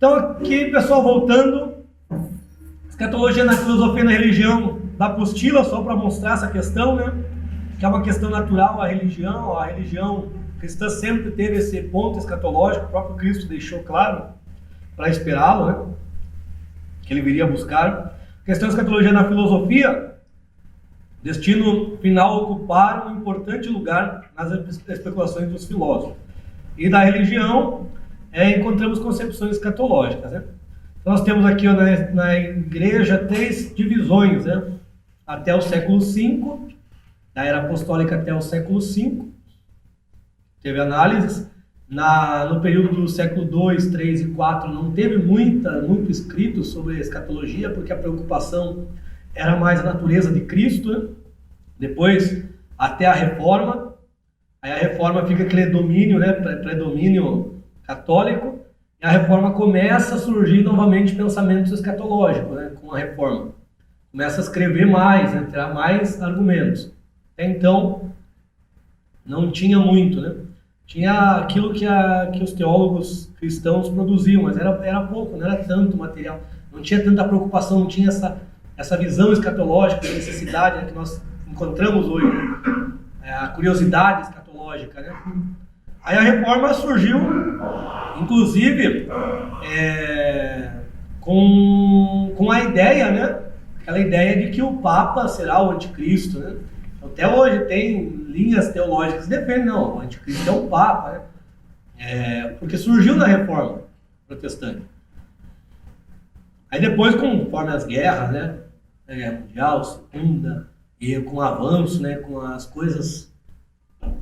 Então aqui, pessoal, voltando, escatologia na filosofia e na religião da apostila, só para mostrar essa questão, né? Que é uma questão natural, a religião cristã sempre teve esse ponto escatológico, o próprio Cristo deixou claro para esperá-lo, né? Que ele viria buscar. Questão de escatologia na filosofia, destino final ocupar um importante lugar nas especulações dos filósofos. E da religião, encontramos concepções escatológicas, né? Então nós temos aqui, ó, na igreja 3 divisões, né? Até o século V, da era apostólica até o século V, teve análises. No período do século II, III e IV não teve muito escrito sobre a escatologia, porque a preocupação era mais a natureza de Cristo, né? Depois, até a Reforma, aí a Reforma fica aquele domínio, né? Predomínio católico, e a Reforma começa a surgir novamente pensamentos escatológicos, né? Com a Reforma. Começa a escrever mais, né? Terá mais argumentos. Até então, não tinha muito, né? Tinha aquilo que os teólogos cristãos produziam, mas era pouco, não era tanto material. Não tinha tanta preocupação, não tinha essa visão escatológica, essa necessidade, né, que nós encontramos hoje, né? A curiosidade escatológica, né? Aí a Reforma surgiu, inclusive, com a ideia, né? Aquela ideia de que o Papa será o anticristo, né? Até hoje tem linhas teológicas que defendem, não, o anticristo é o Papa, né? Porque surgiu na Reforma protestante. Aí depois, conforme as guerras, né? A Guerra Mundial, Segunda, e com o avanço, né? Com as coisas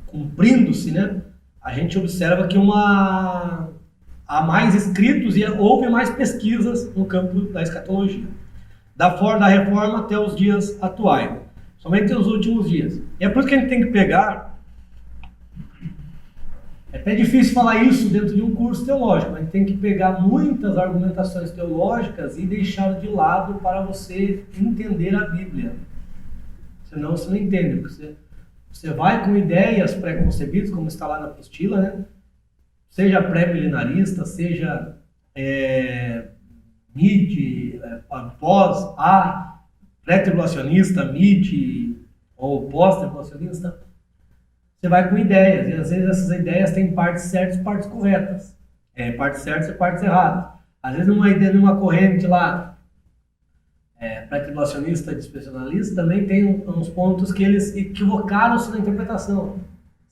cumprindo-se, né? A gente observa que há mais escritos e houve mais pesquisas no campo da escatologia. Da Reforma até os dias atuais. Somente nos últimos dias. E é por isso que a gente tem que pegar... É até difícil falar isso dentro de um curso teológico. A gente tem que pegar muitas argumentações teológicas e deixar de lado para você entender a Bíblia. Senão você não entende. Porque você vai com ideias pré-concebidas, como está lá na apostila, né? Seja pré-milenarista, seja pré-tribulacionista, ou pós-tribulacionista, você vai com ideias, e às vezes essas ideias têm partes certas e partes corretas, partes certas e partes erradas. Às vezes uma ideia de uma corrente lá, pré-tribulacionista, dispensacionalista, também tem uns pontos que eles equivocaram-se na interpretação,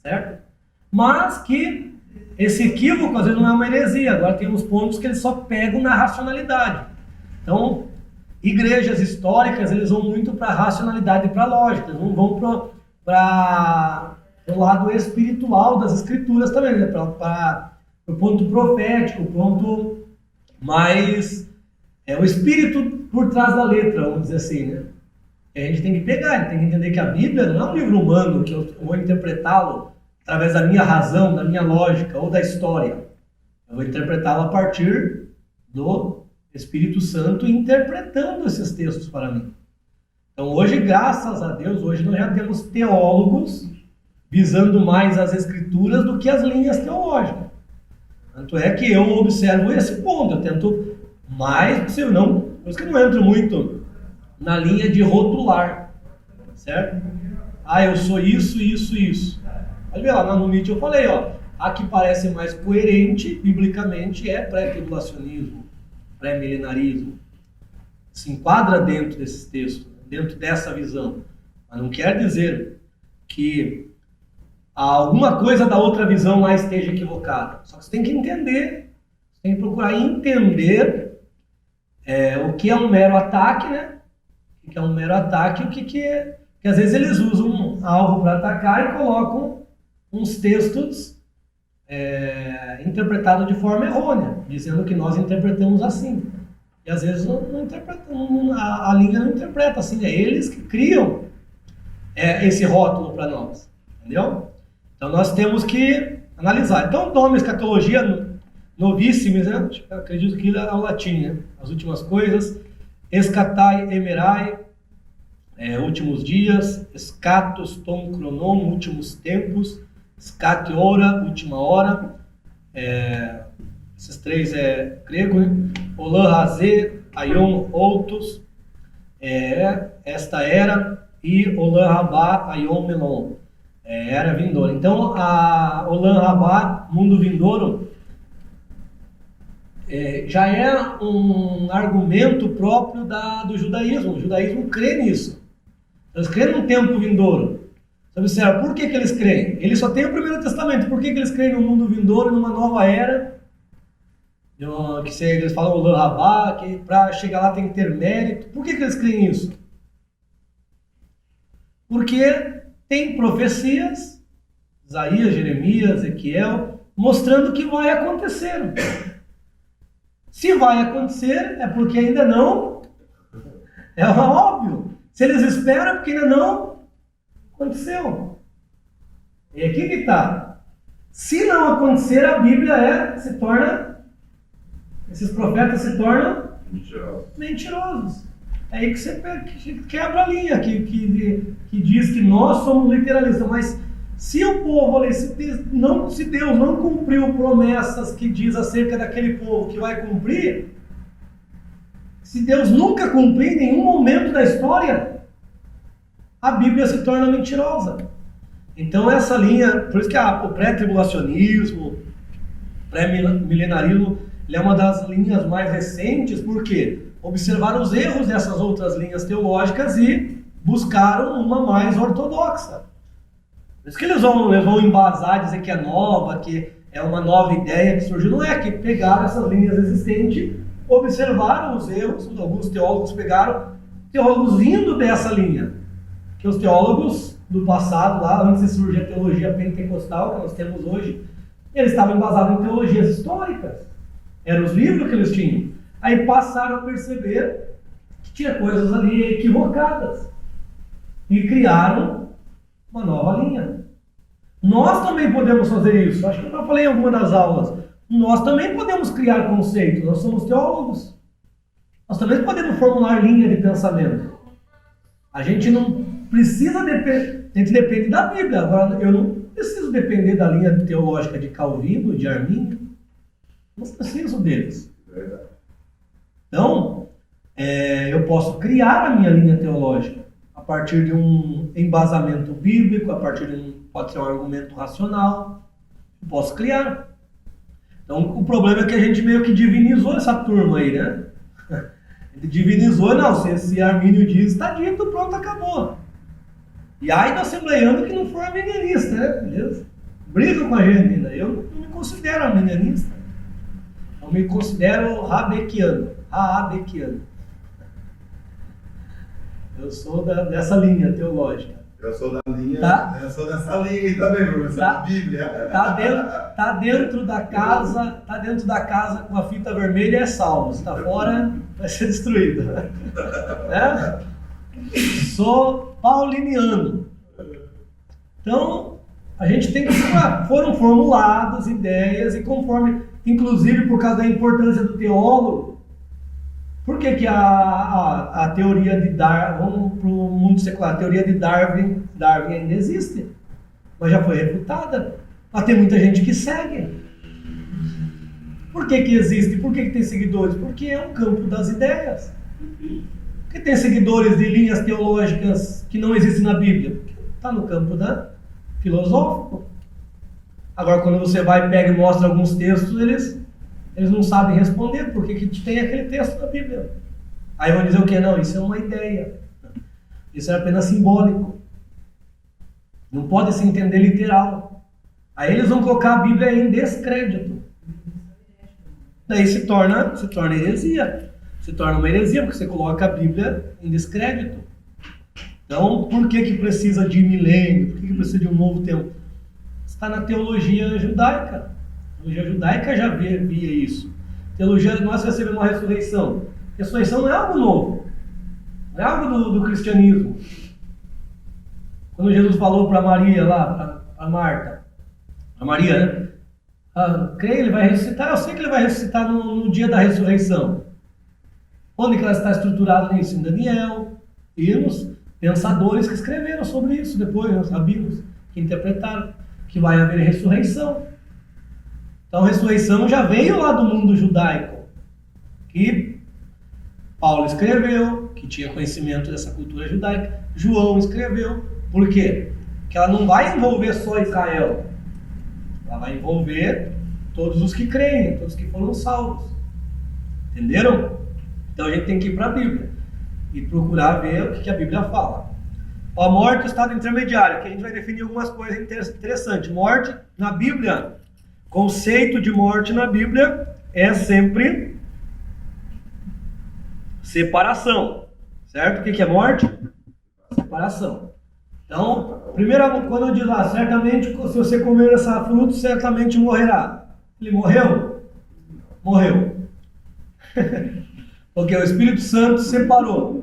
certo? Mas que esse equívoco às vezes não é uma heresia, agora tem uns pontos que eles só pegam na racionalidade. Então, igrejas históricas, eles vão muito para a racionalidade e para a lógica, eles não vão para o lado espiritual das escrituras também, né? Para o ponto profético, o ponto mais... o espírito por trás da letra, vamos dizer assim, né? E a gente tem que pegar, a gente tem que entender que a Bíblia não é um livro humano, que eu vou interpretá-lo através da minha razão, da minha lógica ou da história. Eu vou interpretá-lo a partir do Espírito Santo interpretando esses textos para mim. Então hoje, graças a Deus, hoje nós já temos teólogos visando mais as escrituras do que as linhas teológicas. Tanto é que eu observo esse ponto, eu tento mais possível, não, por isso que eu não entro muito na linha de rotular, certo? Eu sou isso, isso, isso. Pode ver lá no vídeo eu falei, a que parece mais coerente, biblicamente, é pré-tribulacionismo, pré-milenarismo. Se enquadra dentro desses textos, dentro dessa visão. Mas não quer dizer que alguma coisa da outra visão lá esteja equivocada. Só que você tem que entender, você tem que procurar entender o que é um mero ataque, né? O que é um mero ataque e o que é... Porque às vezes eles usam algo para atacar e colocam uns textos interpretados de forma errônea, dizendo que nós interpretamos assim. E às vezes a língua não interpreta assim, eles que criam esse rótulo para nós, entendeu? Então nós temos que analisar. Então toma escatologia novíssimes, né? Acredito que é o latim, né? As últimas coisas, escatai emerai, últimos dias, escatos tom chronon, últimos tempos, scate hora, última hora, esses três é grego, né? Olam Hazé, Aion Outos, esta era, e Olam Rabá, Aion Melon, era vindoura. Então, a Olam Rabá, mundo vindouro, já é um argumento próprio do judaísmo. O judaísmo crê nisso. Eles creem num tempo vindouro. Você observa, por que eles creem? Eles só têm o Primeiro Testamento. Por que eles creem no mundo vindouro, numa nova era? Que eles falam Olam Rabá, que para chegar lá tem que ter mérito. Por que eles creem nisso? Porque tem profecias, Isaías, Jeremias, Ezequiel, mostrando que vai acontecer. Se vai acontecer, é porque ainda não. É óbvio. Se eles esperam, é porque ainda não aconteceu. E aqui que está. Se não acontecer, a Bíblia se torna. Esses profetas se tornam mentirosos. É aí que você quebra a linha, que diz que nós somos literalistas. Mas se o povo ali, se Deus não cumpriu promessas que diz acerca daquele povo que vai cumprir, se Deus nunca cumprir em nenhum momento da história, a Bíblia se torna mentirosa. Então essa linha, por isso que o pré-tribulacionismo, o pré-milenarismo, ele é uma das linhas mais recentes, porque observaram os erros dessas outras linhas teológicas e buscaram uma mais ortodoxa. Por isso que eles vão embasar, dizer que é nova, que é uma nova ideia que surgiu. Não é que pegaram essas linhas existentes, observaram os erros, alguns teólogos pegaram, teólogos vindo dessa linha. Que os teólogos do passado, lá antes de surgir a teologia pentecostal que nós temos hoje, eles estavam embasados em teologias históricas. Eram os livros que eles tinham. Aí passaram a perceber que tinha coisas ali equivocadas. E criaram uma nova linha. Nós também podemos fazer isso. Acho que eu já falei em alguma das aulas. Nós também podemos criar conceitos. Nós somos teólogos. Nós também podemos formular linha de pensamento. A gente não precisa depender. A gente depende da Bíblia. Agora, eu não preciso depender da linha teológica de Calvino, de Arminio. Não preciso deles. Então, eu posso criar a minha linha teológica a partir de um embasamento bíblico, a partir pode ser um argumento racional. Eu posso criar. Então, o problema é que a gente meio que divinizou essa turma aí, né? Ele divinizou, não, se Armínio diz, está dito, pronto, acabou. E aí do assembleiano que não for arminianista, né? Beleza? Briga com a gente ainda. Eu não me considero arminianista. Eu me considero rabequiano. Eu sou dessa linha teológica. Eu sou da linha, tá? Eu sou dessa linha aí também, professor. Tá? Bíblia. Tá dentro da casa com a fita vermelha é salvo. Se tá fora, vai ser destruído. Sou pauliniano. Então, a gente tem que foram formuladas ideias e conforme, inclusive por causa da importância do teólogo. Por que a teoria de Darwin, vamos para o mundo secular, a teoria de Darwin ainda existe, mas já foi refutada, mas tem muita gente que segue. Por que existe? Por que tem seguidores? Porque é um campo das ideias. Por que tem seguidores de linhas teológicas que não existem na Bíblia? Está no campo filosófico. Agora, quando você vai, pega e mostra alguns textos, eles não sabem responder porque que tem aquele texto na Bíblia. Aí vão dizer o que? Não, isso é uma ideia. Isso é apenas simbólico. Não pode se entender literal. Aí eles vão colocar a Bíblia em descrédito. Daí se torna heresia. Se torna uma heresia porque você coloca a Bíblia em descrédito. Então, por que precisa de milênio? Por que precisa de um novo tempo? Está na teologia judaica. A teologia judaica já via isso. Teologia, nós recebemos uma ressurreição. Ressurreição não é algo novo. Não é algo do cristianismo. Quando Jesus falou para Maria lá, para Marta, a Maria, né? Creio, ele vai ressuscitar. Eu sei que ele vai ressuscitar no dia da ressurreição. Onde que ela está estruturada nisso? Em Daniel, Hinos, pensadores que escreveram sobre isso depois, os rabinos, que interpretaram que vai haver ressurreição. Então a ressurreição já veio lá do mundo judaico, que Paulo escreveu, que tinha conhecimento dessa cultura judaica, João escreveu. Por quê? Porque ela não vai envolver só Israel, ela vai envolver todos os que creem, todos que foram salvos. Entenderam? Então a gente tem que ir para a Bíblia e procurar ver o que a Bíblia fala. A morte, o estado intermediário, que a gente vai definir algumas coisas interessantes. Morte na Bíblia, conceito de morte na Bíblia é sempre separação, certo? O que é morte? Separação. Então, primeiro, quando eu digo lá, certamente, se você comer essa fruta, certamente morrerá. Ele morreu? Morreu. Porque o Espírito Santo separou.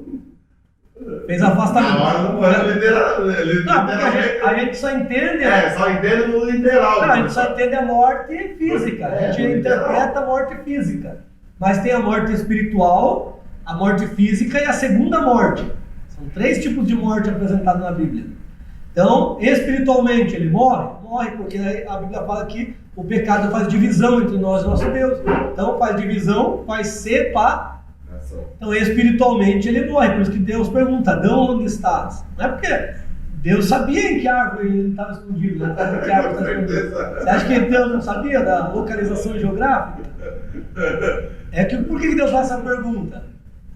Fez afastamento. Agora não morreu literalmente. Não, porque a gente só entende. Só entende no literal. Não, a gente só entende a morte física. A gente interpreta a morte física. Mas tem a morte espiritual, a morte física e a segunda morte. São 3 tipos de morte apresentados na Bíblia. Então, espiritualmente ele morre? Morre, porque a Bíblia fala que o pecado faz divisão entre nós e nosso Deus. Então, faz divisão, faz separação. Então, espiritualmente ele morre. Por isso que Deus pergunta: Adão, onde estás? Não é porque Deus sabia em que árvore ele estava escondido, né? Em que árvore estava escondido. Você acha que Deus não sabia da localização geográfica? Por que Deus faz essa pergunta?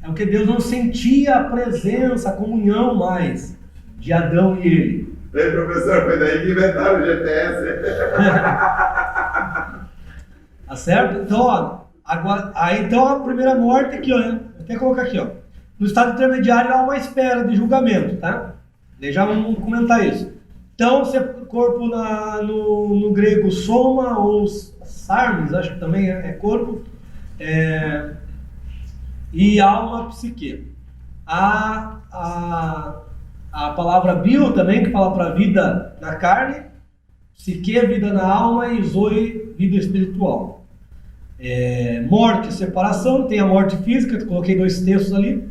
É porque Deus não sentia a presença, a comunhão mais de Adão e ele. Ei, professor, foi daí que inventaram o GPS. Tá certo? Então, ó, então a primeira morte aqui, ó, né? Vou até colocar aqui, ó. No estado intermediário há uma espera de julgamento, tá? Já vamos comentar isso. Então, corpo no grego soma ou sarmes, acho que também é corpo, e alma, psique. A palavra bio também, que fala para vida na carne, psique, vida na alma, e zoe, vida espiritual. Morte, separação, tem a morte física, que coloquei 2 textos ali.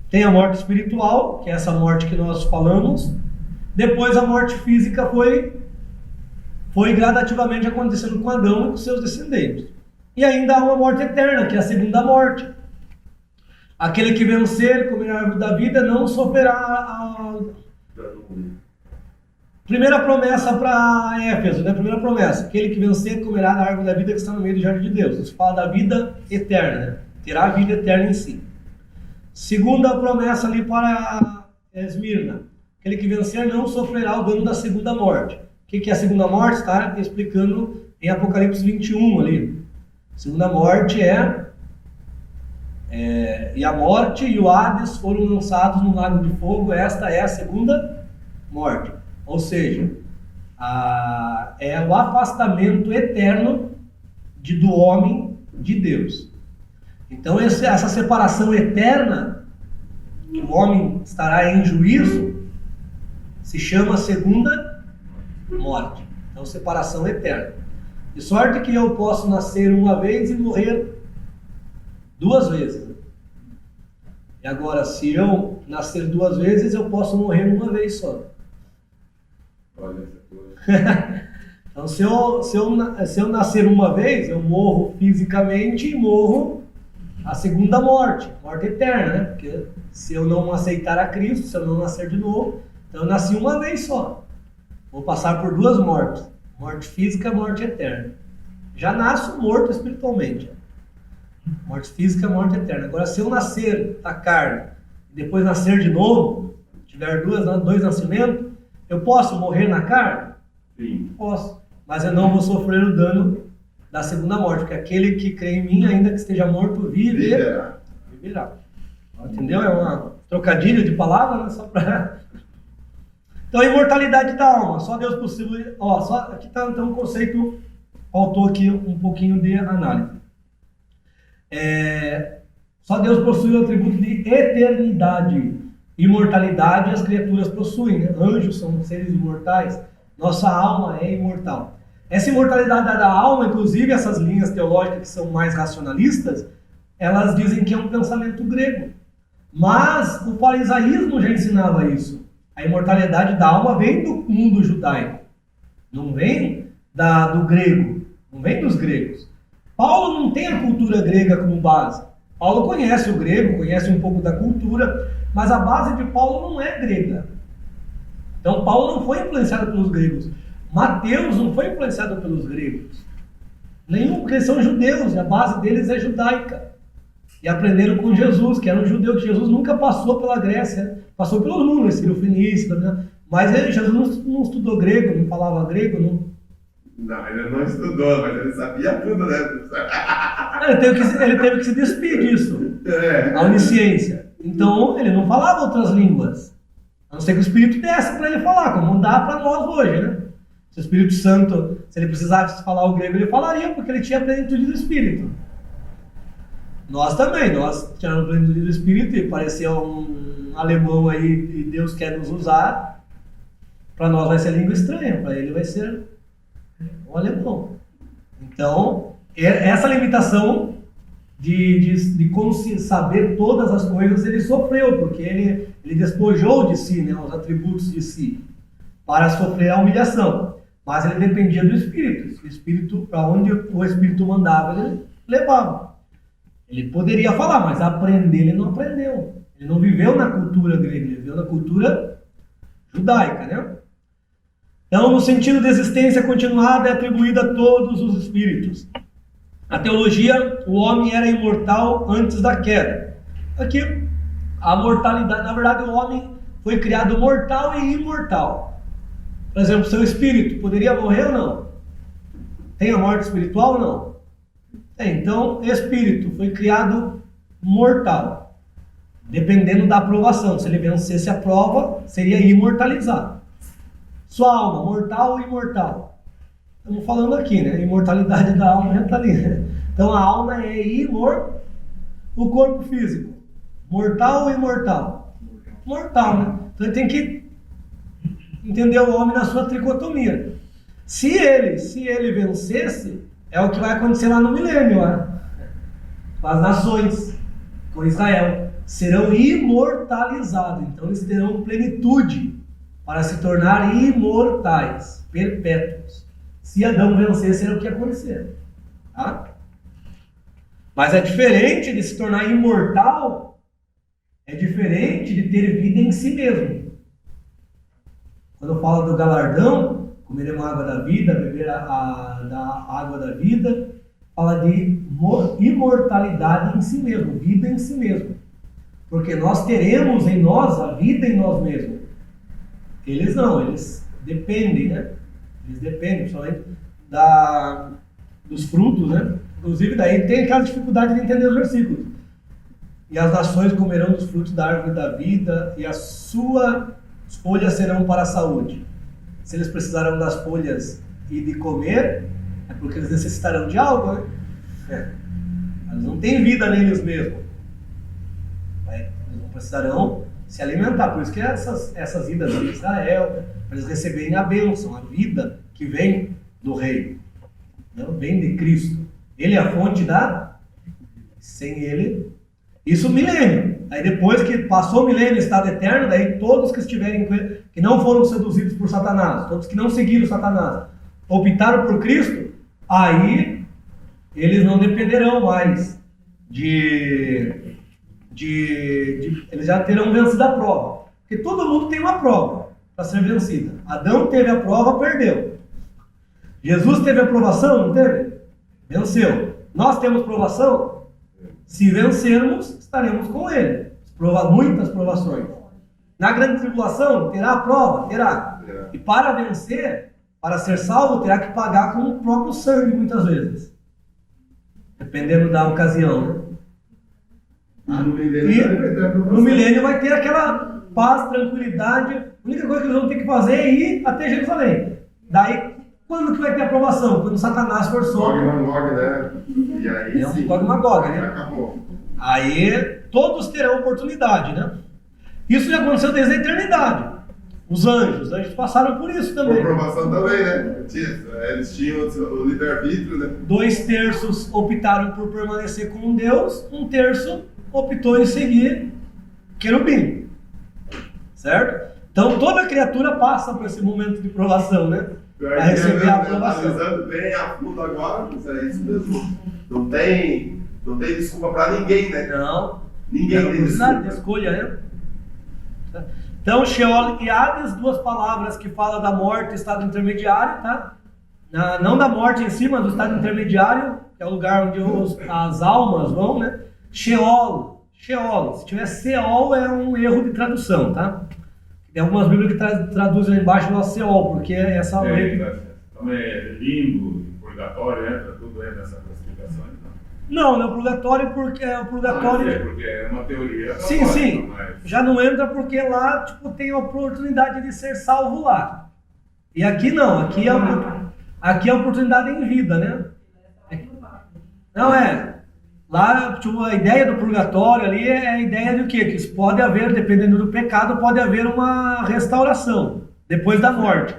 Tem a morte espiritual, que é essa morte que nós falamos. Depois a morte física foi gradativamente acontecendo com Adão e com seus descendentes. E ainda há uma morte eterna, que é a segunda morte. Aquele que vencer, comer a árvore da vida, não sofrerá a primeira promessa para Éfeso, né? Primeira promessa: aquele que vencer comerá da árvore da vida que está no meio do jardim de Deus. Isso fala da vida eterna, né? Terá a vida eterna em si. Segunda promessa ali para Esmirna: aquele que vencer não sofrerá o dano da segunda morte. O que é a segunda morte? Está explicando em Apocalipse 21 ali. Segunda morte e a morte e o Hades foram lançados no lago de fogo. Esta é a segunda morte. Ou seja, é o afastamento eterno do homem de Deus. Então essa separação eterna, que o homem estará em juízo, se chama segunda morte. Então, separação eterna. De sorte que eu posso nascer uma vez e morrer 2 vezes. E agora, se eu nascer 2 vezes, eu posso morrer uma vez só. Olha essa coisa. Então, se eu nascer uma vez, eu morro fisicamente e morro a segunda morte eterna, né? Porque se eu não aceitar a Cristo, se eu não nascer de novo, então eu nasci uma vez só. Vou passar por 2 mortes: morte física e morte eterna. Já nasço morto espiritualmente. Morte física e morte eterna. Agora, se eu nascer da carne e depois nascer de novo, tiver 2 nascimentos, eu posso morrer na carne? Sim. Posso. Mas eu não vou sofrer o dano da segunda morte, porque aquele que crê em mim, ainda que esteja morto, viverá. Entendeu? É uma trocadilho de palavra, né? Só para... Então, a imortalidade da alma. Só Deus possível... aqui está então um conceito, faltou aqui um pouquinho de análise. Só Deus possui o atributo de eternidade. Imortalidade as criaturas possuem, né? Anjos são seres imortais. Nossa alma é imortal. Essa imortalidade da alma, inclusive essas linhas teológicas que são mais racionalistas, elas dizem que é um pensamento grego. Mas o farisaísmo já ensinava isso. A imortalidade da alma vem do mundo judaico, não vem do grego. não vem dos gregos. Paulo não tem a cultura grega como base. Paulo conhece o grego, conhece um pouco da cultura, mas a base de Paulo não é grega. Então Paulo não foi influenciado pelos gregos. Mateus não foi influenciado pelos gregos. Nenhum, porque eles são judeus, e a base deles é judaica. E aprenderam com Jesus, que era um judeu, que Jesus nunca passou pela Grécia, passou pelo mundo, esse Fenício, né? Mas Jesus não estudou grego, não falava grego, não. Não, ele não estudou, mas ele sabia tudo, né? Ele teve que se despir disso, a onisciência. Então, ele não falava outras línguas. A não ser que o Espírito desse para ele falar, como dá para nós hoje, né? Se o Espírito Santo, se ele precisasse falar o grego, ele falaria, porque ele tinha a plenitude do Espírito. Nós também, nós tínhamos a plenitude do Espírito e parecia um alemão aí, e Deus quer nos usar. Para nós vai ser língua estranha, para ele vai ser um alemão. Então, essa limitação de como saber todas as coisas, ele sofreu, porque ele despojou de si, né, os atributos de si, para sofrer a humilhação. Mas ele dependia do Espírito. O Espírito, para onde o Espírito mandava, ele levava. Ele poderia falar, mas aprender ele não aprendeu. Ele não viveu na cultura grega, ele viveu na cultura judaica, né? Então, no sentido de existência continuada, é atribuída a todos os espíritos. Na teologia, o homem era imortal antes da queda. Aqui, a mortalidade, na verdade, o homem foi criado mortal e imortal. Por exemplo, seu espírito poderia morrer ou não? Tem a morte espiritual ou não? Tem. Então, espírito foi criado mortal. Dependendo da aprovação. Se ele vencesse a prova, seria imortalizado. Sua alma, mortal ou imortal? Estamos falando aqui, né? Imortalidade da alma já está ali, né? Então a alma é imortal. O corpo físico, mortal ou imortal? Mortal, né? Então ele tem que entender o homem na sua tricotomia. Se ele vencesse, é o que vai acontecer lá no milênio, né? As nações, com Israel, serão imortalizados. Então eles terão plenitude para se tornar imortais, perpétuos. Se Adão vencesse, era o que ia acontecer. Tá? Mas é diferente de se tornar imortal, é diferente de ter vida em si mesmo. Quando eu falo do galardão, comeremos a água da vida, beber da água da vida, fala de imortalidade em si mesmo, vida em si mesmo. Porque nós teremos em nós a vida em nós mesmos. Eles não, eles dependem, né? Eles dependem, principalmente dos frutos, né? Inclusive daí tem aquela dificuldade de entender os versículos. E as nações comerão dos frutos da árvore da vida, e as suas folhas serão para a saúde. Se eles precisarão das folhas e de comer, é porque eles necessitarão de algo, né? Eles não têm vida neles mesmos. Eles não precisarão se alimentar. Por isso que essas idas de Israel, para eles receberem a bênção, a vida que vem do rei, não vem de Cristo. Ele é a fonte da... Sem ele... Isso milênio. Aí depois que passou o milênio, estado eterno, daí todos que estiverem com ele, que não foram seduzidos por Satanás, todos que não seguiram Satanás, optaram por Cristo, aí eles não dependerão mais eles já terão vencido a prova. Porque todo mundo tem uma prova para ser vencida. Adão teve a prova, perdeu. Jesus teve a provação, não teve? Venceu. Nós temos provação? Se vencermos, estaremos com ele. Muitas provações. Na grande tribulação, terá a prova? Terá. E para vencer, para ser salvo, terá que pagar com o próprio sangue, muitas vezes. Dependendo da ocasião, né? No milênio vai ter aquela paz, tranquilidade. A única coisa que eles vão ter que fazer é ir até Jerusalém. Daí, quando que vai ter aprovação? Quando Satanás for solto. Gog, né? E aí, é um Gog Magog, né? Acabou. Aí todos terão oportunidade, né? Isso já aconteceu desde a eternidade. Os anjos passaram por isso também. Por aprovação também, né? Eles tinham o livre-arbítrio, né? 2/3 optaram por permanecer com Deus, 1/3 optou em seguir querubim. Certo? Então toda criatura passa por esse momento de provação, né? para receber a aprovação. Analisando bem a fundo agora, é isso mesmo. Não tem desculpa para ninguém, né? Não. Ninguém tem desculpa. De escolha, né? Então, Sheol e Hades, duas palavras que falam da morte, estado intermediário, tá? Não da morte em si, mas do estado intermediário, que é o lugar onde as almas vão, né? Sheol. Se tiver Seol é um erro de tradução, tá? Tem algumas bíblias que traduzem lá embaixo no Seol, porque essa... Também é limbo, purgatório, entra tudo aí nessa classificação, então. Não é o purgatório porque é o purgatório... porque é uma teoria. Sim. Mas... Já não entra porque lá, tipo, tem a oportunidade de ser salvo lá. E aqui não, aqui é a oportunidade em vida, né? Não é. Lá, tipo, a ideia do purgatório ali é a ideia de o quê? Que pode haver, dependendo do pecado, pode haver uma restauração depois da morte.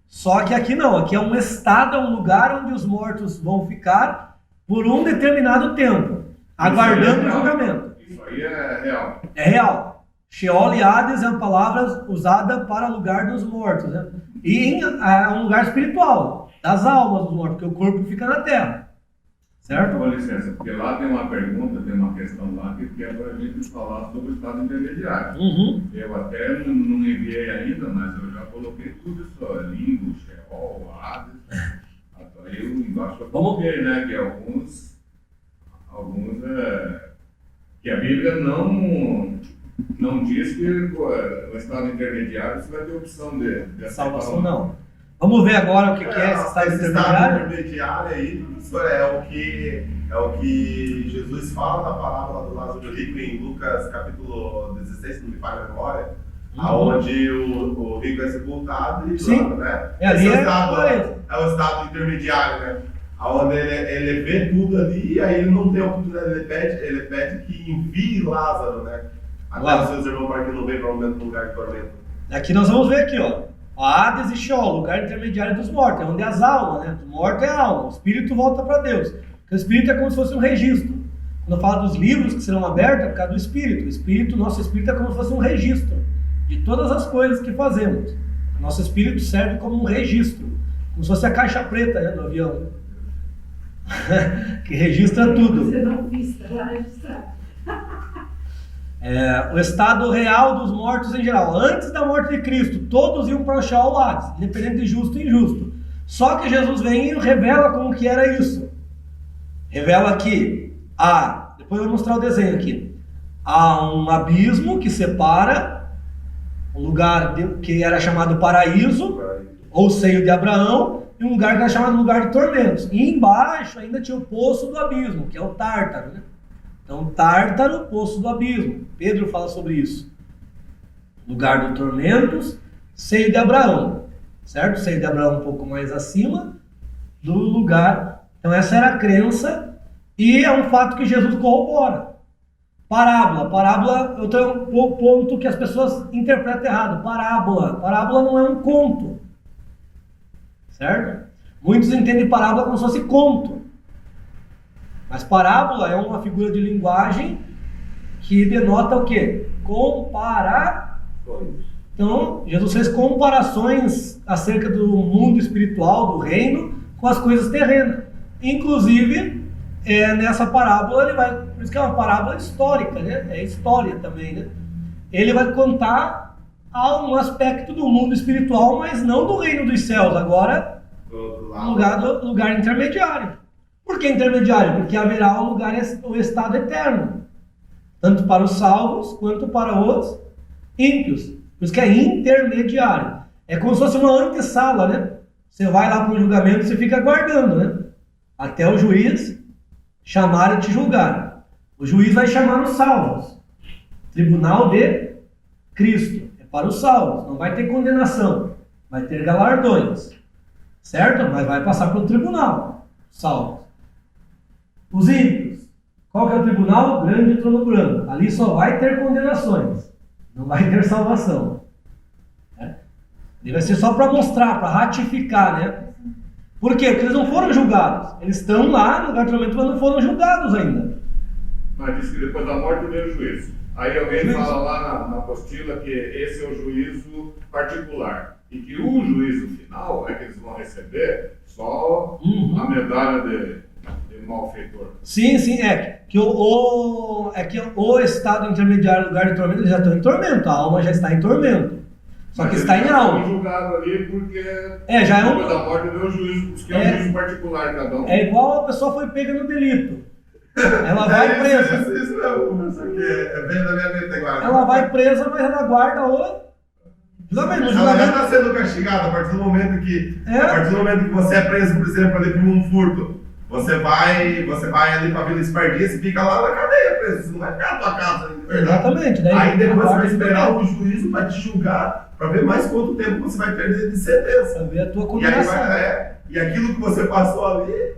Só que aqui não, aqui é um estado, é um lugar onde os mortos vão ficar por um determinado tempo, aguardando o julgamento. Isso aí é real. É real. Sheol e Hades é uma palavra usada para lugar dos mortos, né? E é um lugar espiritual, das almas dos mortos, porque o corpo fica na terra. Certo? Com licença, porque lá tem uma pergunta, tem uma questão lá que é para a gente falar sobre o estado intermediário. Eu até não enviei ainda, mas eu já coloquei tudo isso, limbo, Sheol, Hades. Eu embaixo eu coloquei, né, que alguns que a Bíblia não diz que o estado intermediário você vai ter opção de salvação, não. Vamos ver agora o que é esse estado intermediário? Estado intermediário aí, professor, é o que Jesus fala na parábola do Lázaro Rico em Lucas capítulo 16, se não me falha a memória, aonde o rico é sepultado e pronto, né? Ali é o estado intermediário, né? Onde ele vê tudo ali e aí ele não tem oportunidade, ele pede que envie Lázaro, né? Até os seus irmãos para que não venham para um lugar de tormento. Aqui nós vamos ver aqui, ó. Hades e Sheol, lugar intermediário dos mortos, é onde as almas, né? O morto é a alma, o espírito volta para Deus. Porque o espírito é como se fosse um registro. Quando eu falo dos livros que serão abertos, é por causa do espírito. Nosso espírito é como se fosse um registro de todas as coisas que fazemos. Nosso espírito serve como um registro, como se fosse a caixa preta, né, do avião, que registra tudo. Você não pista, vai registrar. O estado real dos mortos em geral. Antes da morte de Cristo, todos iam para o Sheol Hades, independente de justo e injusto. Só que Jesus vem e revela como que era isso. Revela que depois eu vou mostrar o desenho aqui. Há um abismo que separa um lugar que era chamado paraíso, ou seio de Abraão, e um lugar que era chamado lugar de tormentos. E embaixo ainda tinha o poço do abismo, que é o Tártaro, né? Então, Tártaro, poço do abismo. Pedro fala sobre isso. Lugar de tormentos, seio de Abraão. Certo? Seio de Abraão um pouco mais acima do lugar. Então, essa era a crença e é um fato que Jesus corrobora. Parábola, eu tenho um ponto que as pessoas interpretam errado. Parábola não é um conto. Certo? Muitos entendem parábola como se fosse conto. Mas parábola é uma figura de linguagem que denota o quê? Comparações. Então, Jesus fez comparações acerca do mundo espiritual, do reino, com as coisas terrenas. Inclusive, nessa parábola, ele vai... Por isso que é uma parábola histórica, né? É história também, né? Ele vai contar um aspecto do mundo espiritual, mas não do reino dos céus. Agora, lugar intermediário. Por que intermediário? Porque haverá um lugar, o estado eterno, tanto para os salvos quanto para os ímpios. Por isso que é intermediário. É como se fosse uma antessala, né? Você vai lá para o julgamento e você fica aguardando, né? Até o juiz chamar e te julgar. O juiz vai chamar os salvos. Tribunal de Cristo. É para os salvos. Não vai ter condenação. Vai ter galardões. Certo? Mas vai passar pelo tribunal. Salvos. Os ímpios. Qual que é o tribunal? O grande trono branco. Ali só vai ter condenações. Não vai ter salvação. Ele vai ser só para mostrar, para ratificar, né? Por quê? Porque eles não foram julgados. Eles estão lá no lugar de tormento, mas não foram julgados ainda. Mas diz que depois da morte veio o juízo. Aí alguém fala lá na apostila que esse é o juízo particular. e que o juízo final é que eles vão receber só a medalha de malfeitor. Sim, é que o estado intermediário, lugar de tormento, eles já estão em tormento, a alma já está em tormento. Só que está em alma. Julgado ali porque já é depois da morte deu juízo, que é um juízo particular cada um. É igual a pessoa foi pega no delito. Ela vai presa. Isso mesmo. Isso aqui é bem da minha mente agora. Ela vai presa, mas ela guarda o julgamento. Ela já está sendo castigada a partir do momento que você é preso, por exemplo, ali por um furto. Você vai ali pra Vila Espardice e fica lá na cadeia preso. Você não vai ficar na tua casa, verdade? Exatamente. Aí depois você vai esperar o juízo para te julgar, para ver mais quanto tempo você vai perder de sentença. Pra ver a tua condenação. E aquilo que você passou ali,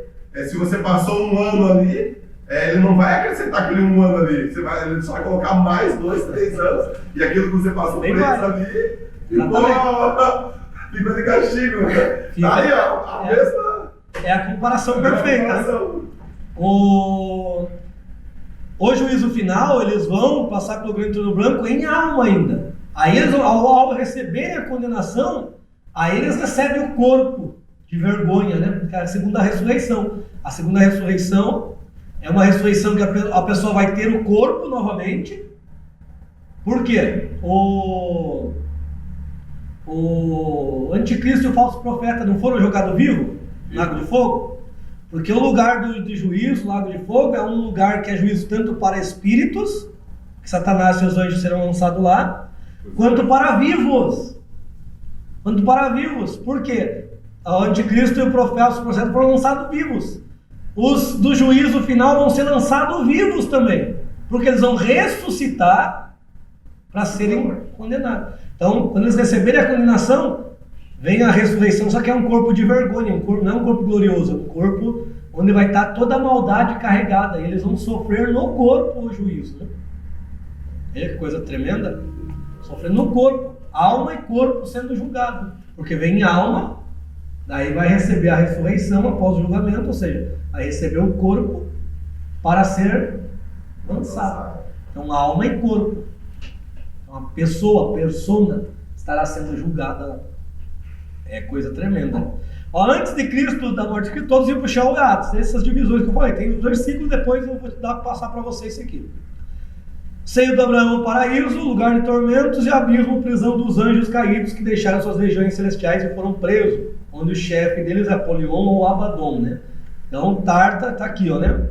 se você passou um ano ali, ele não vai acrescentar aquele um ano ali. Ele só vai colocar mais 2, 3 anos. E aquilo que você passou preso ali, ficou de castigo. Tá aí, ó, a mesma... É a comparação perfeita. O juízo final, eles vão passar pelo grande trono branco em alma ainda. Aí eles, ao receberem a condenação, aí eles recebem o corpo de vergonha, né? Porque é a segunda ressurreição. A segunda ressurreição é uma ressurreição que a pessoa vai ter o corpo novamente. Por quê? O anticristo e o falso profeta não foram jogados vivos? Lago de Fogo? Porque o lugar de juízo, Lago de Fogo, é um lugar que é juízo tanto para espíritos, que Satanás e seus anjos serão lançados lá, quanto para vivos. Por quê? O anticristo e o profeta foram lançados vivos. Os do juízo final vão ser lançados vivos também, porque eles vão ressuscitar para serem condenados. Então, quando eles receberem a condenação, vem a ressurreição, só que é um corpo de vergonha, não é um corpo glorioso, é um corpo onde vai estar toda a maldade carregada, e eles vão sofrer no corpo o juízo, né? É que coisa tremenda, sofrendo no corpo, alma e corpo sendo julgado, porque vem alma, daí vai receber a ressurreição após o julgamento, ou seja, vai receber o corpo para ser lançado. Então alma e corpo, então, a persona estará sendo julgada lá. É coisa tremenda. Ó, antes de Cristo, da morte de Cristo, todos iam para o Sheol e Hades. Essas divisões que eu falei. Tem os versículos, depois eu vou passar para vocês isso aqui. Seio de Abraão, paraíso, lugar de tormentos, e abismo, prisão dos anjos caídos que deixaram suas regiões celestiais e foram presos, onde o chefe deles é Apolion ou Abaddon, né? Então, Tarta está aqui, ó, né?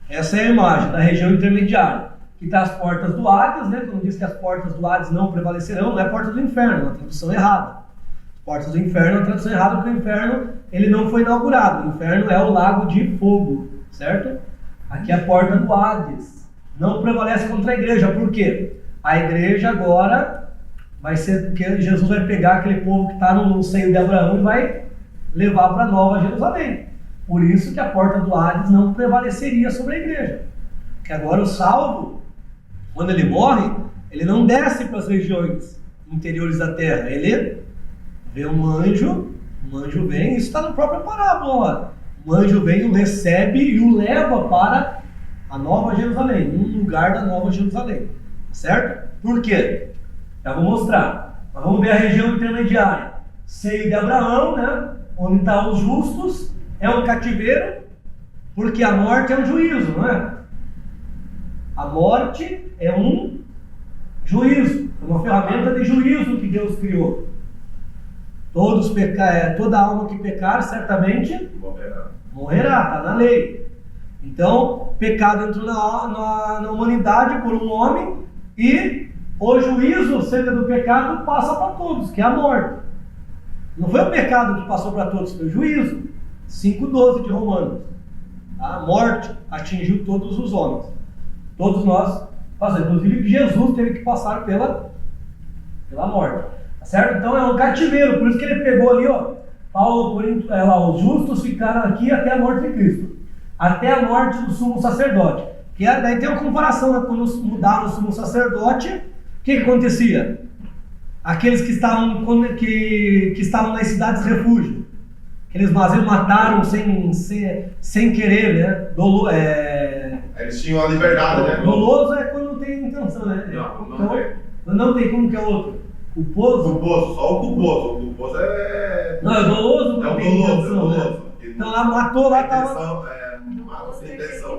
Essa é a imagem da região intermediária, que está as portas do Hades, né? Quando diz que as portas do Hades não prevalecerão, não é porta do inferno, é uma tradução errada. Portas do inferno é uma tradução errada, porque o inferno ele não foi inaugurado. O inferno é o lago de fogo, certo? Aqui é a porta do Hades. Não prevalece contra a igreja. Por quê? A igreja agora vai ser, porque Jesus vai pegar aquele povo que está no seio de Abraão e vai levar para Nova Jerusalém. Por isso que a porta do Hades não prevaleceria sobre a igreja. Porque agora o salvo, quando ele morre, ele não desce para as regiões interiores da terra. Ele vê um anjo vem, isso está na própria parábola. Um anjo vem, o recebe e o leva para a Nova Jerusalém, um lugar da Nova Jerusalém, certo? Por quê? Já vou mostrar. Nós vamos ver a região intermediária, seio de Abraão, né? Onde estão os justos, é um cativeiro, porque a morte é um juízo, não é? A morte é um juízo, é uma ferramenta de juízo que Deus criou. Toda alma que pecar certamente morrerá, está na lei. Então, pecado entrou na humanidade por um homem, e o juízo acerca do pecado passa para todos, que é a morte. Não foi o pecado que passou para todos, foi o juízo. 5:12 de Romanos. A morte atingiu todos os homens. Todos nós passamos. Inclusive Jesus teve que passar pela morte. Certo? Então é um cativeiro, por isso que ele pegou ali, ó, Paulo, os justos ficaram aqui até a morte de Cristo, até a morte do sumo sacerdote. Que daí tem uma comparação, né? Quando mudaram o sumo sacerdote, o que acontecia? Aqueles que estavam nas cidades de refúgio, aqueles vazios mataram sem querer, né? Eles tinham a liberdade, né? Doloso é quando não tem intenção, né? Não tem. Não tem, como que é outro? Culposo? Culposo, só o culposo. O culposo é. Não, é doloso, É o tem doloso, intenção, né? doloso. Então lá matou, lá tava. Mata sem intenção.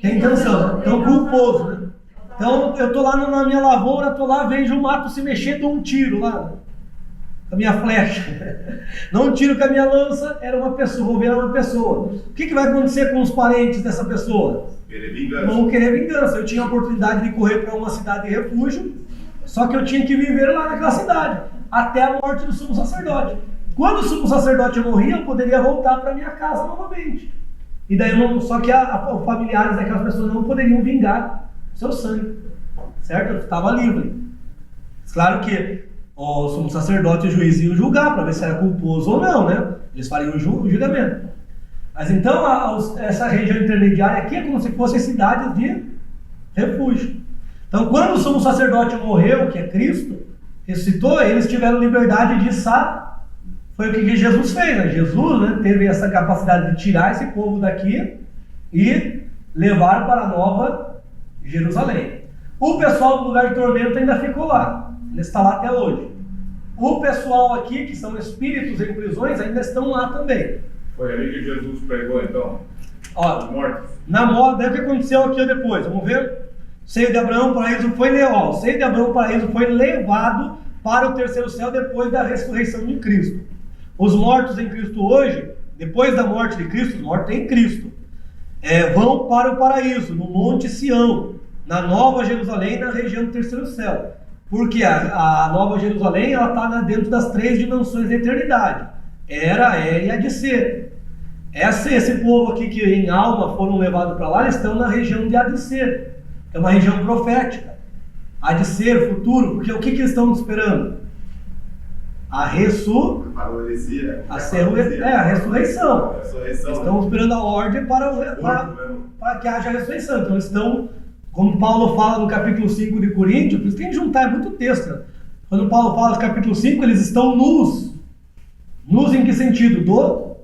Tem intenção. Então culposo, né? Então eu tô lá na minha lavoura, tô lá, vejo o mato se mexer, dou um tiro lá. Com a minha flecha. Não um tiro com a minha lança, era uma pessoa, vou ver uma pessoa. O que vai acontecer com os parentes dessa pessoa? Querer vingança. Vão querer vingança. Eu tinha a oportunidade de correr para uma cidade de refúgio, só que eu tinha que viver lá naquela cidade, até a morte do sumo sacerdote. Quando o sumo sacerdote morria, eu poderia voltar para minha casa novamente. E daí só que os familiares daquelas pessoas não poderiam vingar o seu sangue, certo? Eu estava livre. Claro que o sumo sacerdote e o juiz iam julgar para ver se era culposo ou não, né? Eles fariam o julgamento. Mas então essa região intermediária aqui é como se fossem cidades de refúgio. Então quando o sumo sacerdote morreu, que é Cristo, ressuscitou, eles tiveram liberdade de sair. Foi o que Jesus fez, né? Jesus, né, teve essa capacidade de tirar esse povo daqui e levar para a Nova Jerusalém. O pessoal do lugar de tormento ainda ficou lá. Ele está lá até hoje. O pessoal aqui, que são espíritos em prisões, ainda estão lá também. Foi ali que Jesus pregou, então? Ó, Os mortos. na moda, o que aconteceu aqui depois? Vamos ver? O seio de Abraão, o paraíso foi levado. O seio de Abraão, o paraíso foi levado para o terceiro céu depois da ressurreição de Cristo. Os mortos em Cristo hoje, depois da morte de Cristo, os mortos em Cristo, vão para o paraíso, no Monte Sião, na Nova Jerusalém, na região do terceiro céu. Porque a Nova Jerusalém está dentro das 3 dimensões da eternidade. Era, é e há de ser. Esse povo aqui que em alma foram levados para lá, eles estão na região de há de ser. É uma região profética. Há de ser, futuro. Porque o que eles estão esperando? A ressurreição. Estão esperando a ordem para que haja a ressurreição. Então eles estão, como Paulo fala no capítulo 5 de Coríntios, por isso tem que juntar, é muito texto. Né? Quando Paulo fala no capítulo 5, eles estão nus. Nus em que sentido? Do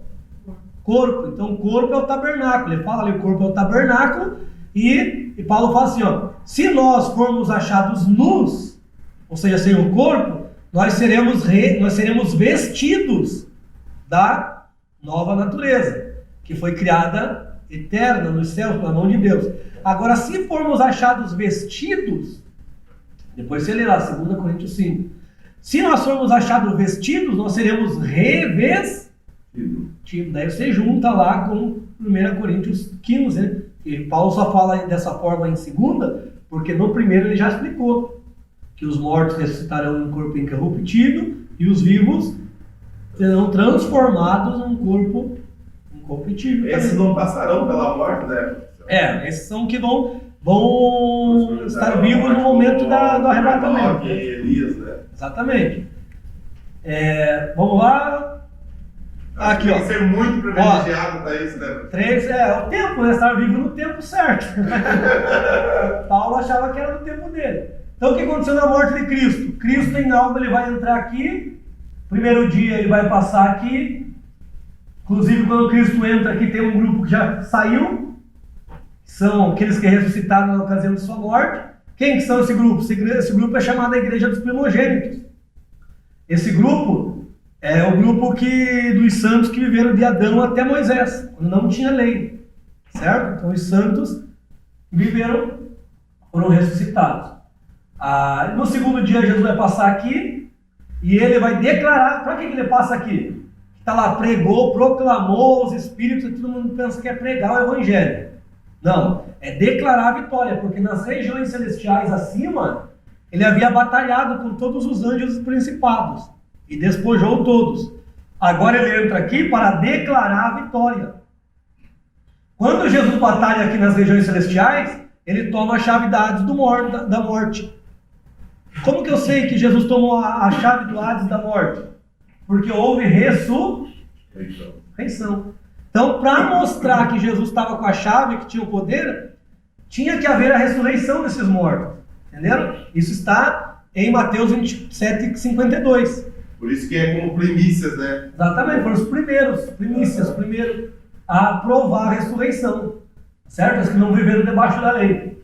corpo. Então o corpo é o tabernáculo. Ele fala ali, o corpo é o tabernáculo. E Paulo fala assim, ó, se nós formos achados nus, ou seja, sem o corpo, nós seremos vestidos da nova natureza, que foi criada eterna nos céus pela mão de Deus. Agora, se formos achados vestidos, depois você lê lá, 2 Coríntios 5, se nós formos achados vestidos, nós seremos revestidos. Daí você junta lá com 1 Coríntios 15, né? E Paulo só fala dessa forma em 2, porque no primeiro ele já explicou que os mortos ressuscitarão em um corpo incorruptível e os vivos serão transformados num corpo incorruptível. Esses não passarão pela morte, né? Esses são que vão estar vivos no momento do arrebatamento. Elias, né? Exatamente. Vamos lá. Aqui, tem ó. que ser muito privilegiado para isso, né? 3 o tempo, né? Estar vivo no tempo certo. Paulo achava que era no tempo dele. Então o que aconteceu na morte de Cristo? Cristo em alma, ele vai entrar aqui, primeiro dia ele vai passar aqui, inclusive quando Cristo entra aqui tem um grupo que já saiu, que são aqueles que ressuscitaram na ocasião de sua morte. Quem que são esse grupo? Esse grupo é chamado a Igreja dos Primogênitos. Esse grupo é o grupo dos santos que viveram de Adão até Moisés, quando não tinha lei, certo? Então os santos foram ressuscitados. No segundo dia Jesus vai passar aqui e ele vai declarar. Para que ele passa aqui? Está lá, pregou, proclamou aos espíritos, e todo mundo pensa que é pregar o evangelho. Não, é declarar a vitória, porque nas regiões celestiais acima ele havia batalhado com todos os anjos principados e despojou todos. Agora ele entra aqui para declarar a vitória. Quando Jesus batalha aqui nas regiões celestiais, ele toma a chave da Hades da morte. Como que eu sei que Jesus tomou a chave do Hades da morte? Porque houve ressurreição. Então, para mostrar que Jesus estava com a chave, que tinha o poder, tinha que haver a ressurreição desses mortos. Entenderam? Isso está em Mateus 27:52. Por isso que é como primícias, né? Exatamente, foram os primícias, primeiro a provar a ressurreição. Certo? Os que não viveram debaixo da lei.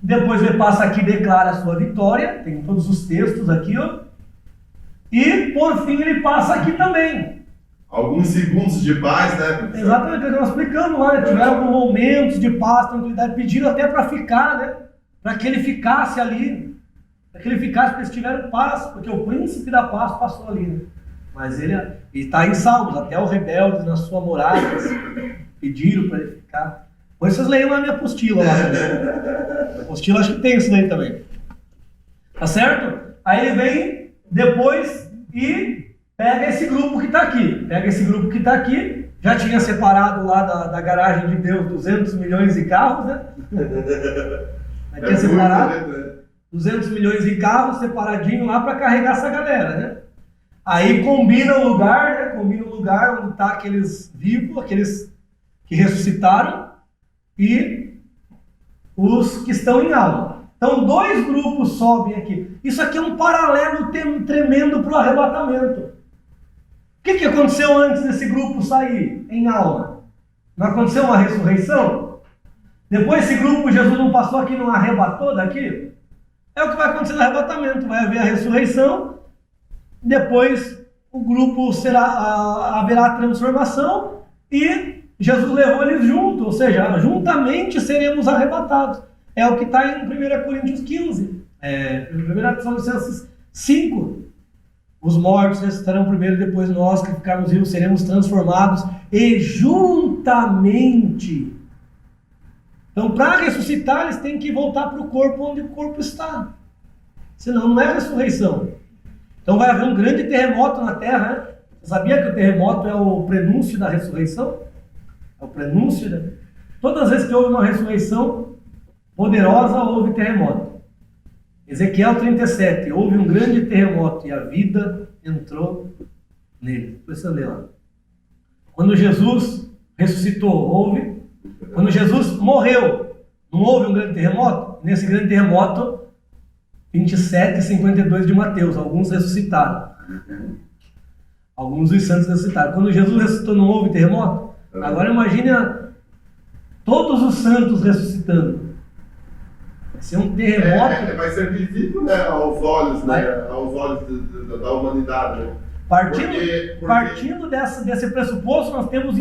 depois ele passa aqui e declara a sua vitória, tem todos os textos aqui, ó. E por fim ele passa aqui também. Alguns segundos de paz, né? Exatamente, nós explicamos lá, né? Tiveram alguns momentos de paz, tranquilidade, pediram até para ficar, né? Para que ele ficasse ali, para que ele ficasse, porque eles tiveram paz, porque o príncipe da paz passou ali, né? Mas ele está em Salmos, até os rebeldes na sua morada pediram para ele ficar. Depois vocês leiam na minha apostila lá. A apostila acho que tem isso daí também. Tá certo? Aí ele vem depois e pega esse grupo que está aqui. Pega esse grupo que está aqui. Já tinha separado lá da garagem de Deus 200 milhões de carros, né? Já tinha separado 200 milhões de carros separadinho lá para carregar essa galera, né? Aí combina o lugar, né? Combina o lugar onde está aqueles vivos, aqueles que ressuscitaram e os que estão em alma. Então, dois grupos sobem aqui. Isso aqui é um paralelo tremendo para o arrebatamento. O que aconteceu antes desse grupo sair em alma? Não aconteceu uma ressurreição? Depois esse grupo, Jesus não passou aqui, não arrebatou daqui? É o que vai acontecer no arrebatamento. Vai haver a ressurreição, depois o grupo haverá a transformação e Jesus levou eles juntos, ou seja, juntamente seremos arrebatados. É o que está em 1 Coríntios 15, 1 Tessalonicenses 5. Os mortos ressuscitarão primeiro, depois nós que ficarmos vivos seremos transformados e juntamente. Então, para ressuscitar, eles têm que voltar para o corpo onde o corpo está. Senão não é ressurreição. Então vai haver um grande terremoto na Terra, né? Você sabia que o terremoto é o prenúncio da ressurreição? É o prenúncio, né? Todas as vezes que houve uma ressurreição poderosa, houve terremoto. Ezequiel 37, houve um grande terremoto e a vida entrou nele. Depois você lê lá. Quando Jesus ressuscitou, houve. Quando Jesus morreu, não houve um grande terremoto? Nesse grande terremoto, 27 e 52 de Mateus, alguns ressuscitaram. Alguns dos santos ressuscitaram. Quando Jesus ressuscitou, não houve terremoto? Agora imagine todos os santos ressuscitando. Vai ser um terremoto. Vai ser visível, né, aos olhos, né, aos olhos da humanidade. Né? Partindo desse pressuposto, nós temos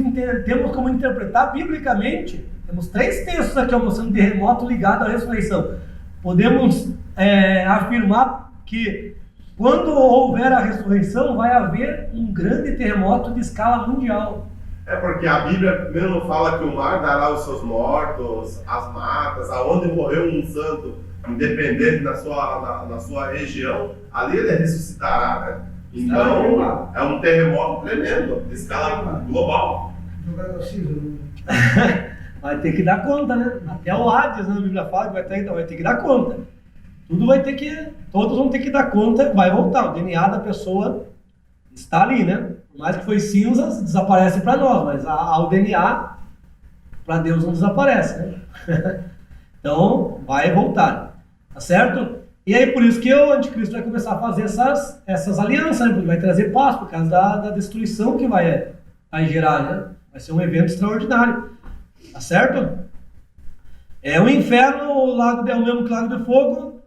como interpretar biblicamente. Temos 3 textos aqui mostrando terremoto ligado à ressurreição. Podemos afirmar que quando houver a ressurreição, vai haver um grande terremoto de escala mundial. É porque a Bíblia mesmo fala que o mar dará os seus mortos, as matas, aonde morreu um santo, independente na sua região, ali ele ressuscitará, né? Então, é um terremoto tremendo, de escala global. Vai ter que dar conta, né? Até o Hades, né? A Bíblia fala que vai ter que dar conta. Todos vão ter que dar conta, vai voltar. O DNA da pessoa está ali, né? Por mais que foi cinzas, desaparece para nós, mas o DNA para Deus não desaparece, né? Então, vai voltar, tá certo? E aí, por isso que o anticristo vai começar a fazer essas alianças, né? Porque vai trazer paz, por causa da destruição que vai gerar, né? Vai ser um evento extraordinário, tá certo? O inferno, o lago é o mesmo que o lago de fogo.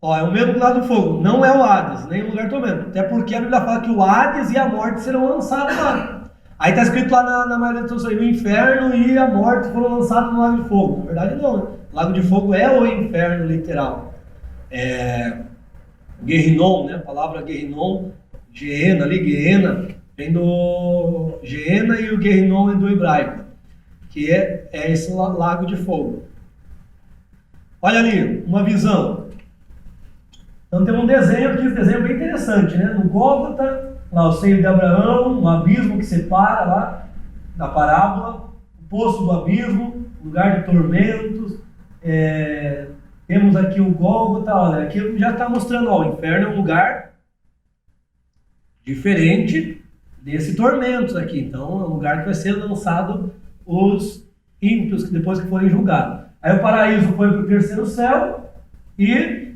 É o mesmo que o lago de fogo, não é o Hades, nem o lugar do tormento. Até porque a Bíblia fala que o Hades e a morte serão lançados lá. Aí está escrito lá na maioria das traduções, o inferno e a morte foram lançados no lago de fogo. Na verdade não, né? O lago de fogo é o inferno literal. Guerrinom, né? A palavra Guerrinom, Geena, ali Geena, vem do Geena e o Guerrinom é do hebraico, que é esse lago de fogo. Olha ali, uma visão. Então tem um desenho aqui, esse desenho é bem interessante, né? No Gólgota, lá o seio de Abraão, um abismo que separa lá da parábola, o poço do abismo, lugar de tormentos. Temos aqui o Gólgota, olha, aqui já está mostrando, o inferno é um lugar diferente desse tormentos aqui. Então é um lugar que vai ser lançado os ímpios que depois que forem julgados. Aí o paraíso foi para o terceiro céu e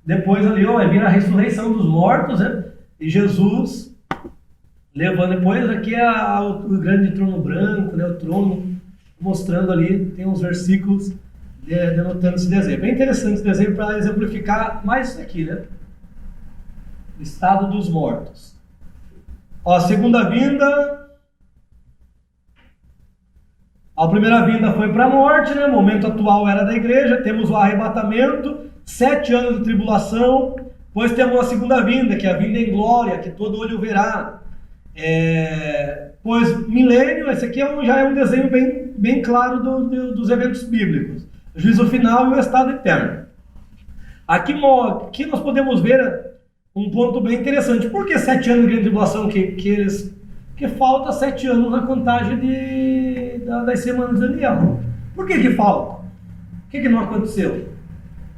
depois ali vai vir a ressurreição dos mortos, né? E Jesus levando depois aqui o grande trono branco, né? O trono mostrando ali, tem uns versículos denotando esse desenho. Bem interessante esse desenho para exemplificar mais isso aqui, né? O estado dos mortos. Ó, a segunda vinda. A primeira vinda foi para a morte, né? O momento atual era da igreja. Temos o arrebatamento, 7 anos de tribulação. Depois temos a segunda vinda, que é a vinda em glória, que todo olho verá. Pois milênio, esse aqui já é um desenho bem claro dos eventos bíblicos. O juízo final e o estado eterno. Aqui nós podemos ver um ponto bem interessante. Por que 7 anos de grande tribulação? Que falta 7 anos na contagem das semanas de Daniel. Por que falta? O que não aconteceu?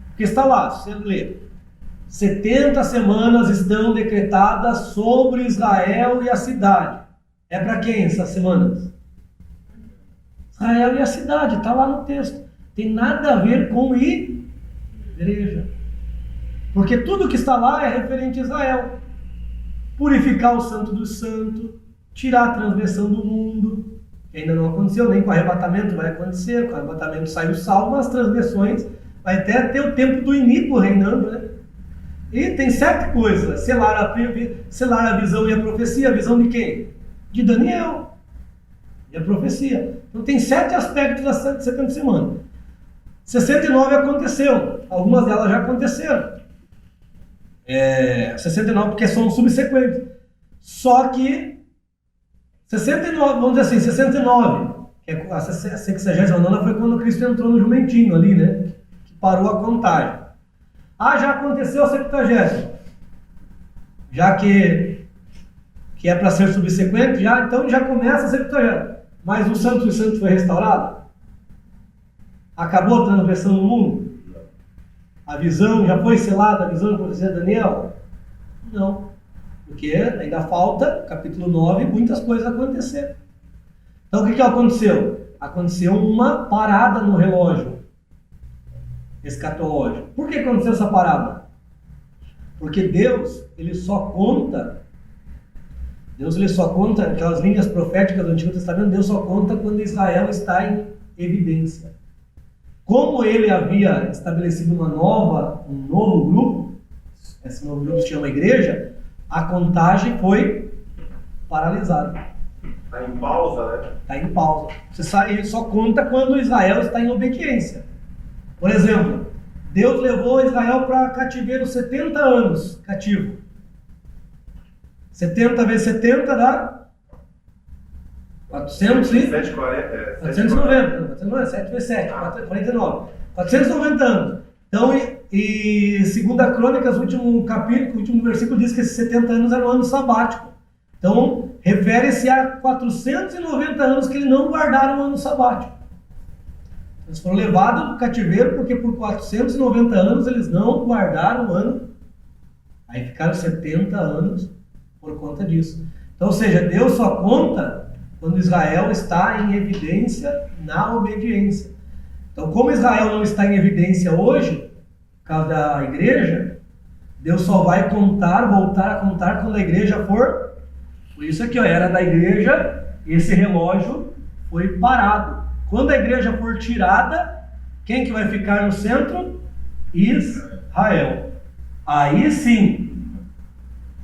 Porque está lá, se você lê. 70 semanas estão decretadas sobre Israel e a cidade. É para quem essas semanas? Israel e a cidade, está lá no texto. Tem nada a ver com igreja. Porque tudo que está lá é referente a Israel. Purificar o santo dos santos, tirar a transgressão do mundo, que ainda não aconteceu, nem com o arrebatamento vai acontecer. Com o arrebatamento sai o salvo, mas as transgressões vai até ter o tempo do iníquo reinando, né? E tem 7 coisas. Selar a visão e a profecia. A visão de quem? De Daniel. E a profecia. Então tem 7 aspectos das 70 semanas. 69 aconteceu. Algumas delas já aconteceram. 69 porque são subsequentes. Só que 69, vamos dizer assim, 69, que é a 69 foi quando Cristo entrou no jumentinho ali, né? Que parou a contagem. Já aconteceu a 70ª. Já que é para ser subsequente, então já começa a 70ª. Mas o Santo dos Santos foi restaurado? Acabou a transgressão do mundo? A visão já foi selada, a visão da profecia de Daniel? Não. Porque ainda falta, capítulo 9, muitas coisas acontecer. Então o que aconteceu? Aconteceu uma parada no relógio escatológico. Por que aconteceu essa parada? Porque Deus, ele só conta aquelas linhas proféticas do Antigo Testamento, Deus só conta quando Israel está em evidência. Como ele havia estabelecido um novo grupo, esse novo grupo se chama igreja, a contagem foi paralisada. Está em pausa, né? Está em pausa. Ele só conta quando Israel está em obediência. Por exemplo, Deus levou Israel para cativeiro 70 anos cativo. 70 vezes 70 dá 490. 7 vezes 7, 49. 490 anos. Então, e segunda Crônicas, o último capítulo, o último versículo diz que esses 70 anos era um ano sabático. Então, refere-se a 490 anos que eles não guardaram o ano sabático. Eles foram levados para o cativeiro porque por 490 anos eles não guardaram o ano. Aí ficaram 70 anos por conta disso. Então, ou seja, Deus só conta quando Israel está em evidência na obediência. Então, como Israel não está em evidência hoje, por causa da igreja, Deus só vai voltar a contar quando a igreja for. Por isso aqui, era da igreja, esse relógio foi parado. Quando a igreja for tirada, quem que vai ficar no centro? Israel. Aí sim,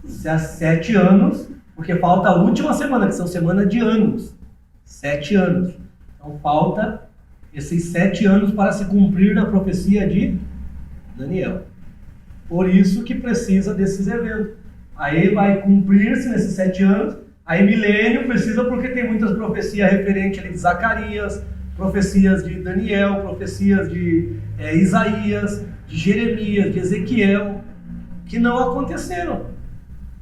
7 anos, porque falta a última semana, que são semanas de anos. 7 anos. Então falta esses 7 anos para se cumprir na profecia de Daniel. Por isso que precisa desses eventos. Aí vai cumprir-se nesses 7 anos. Aí milênio precisa porque tem muitas profecias referentes ali de Zacarias, profecias de Daniel, profecias de Isaías, de Jeremias, de Ezequiel, que não aconteceram.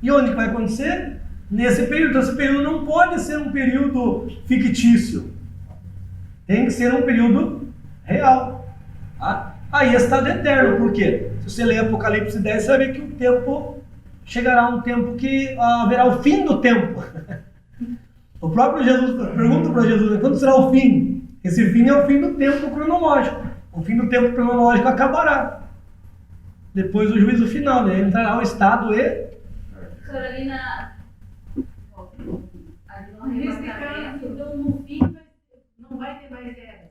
E onde que vai acontecer? Nesse período. Então, esse período não pode ser um período fictício. Tem que ser um período real. Tá? Aí estado eterno. Por quê? Se você ler Apocalipse 10, você vai ver que o tempo chegará um tempo que haverá o fim do tempo. O próprio Jesus pergunta para Jesus, quando será o fim? Esse fim é o fim do tempo cronológico. O fim do tempo cronológico acabará. Depois do juízo final, né? Entrará o estado Senhora, ali no arrebatamento, então no fim não vai ter mais era.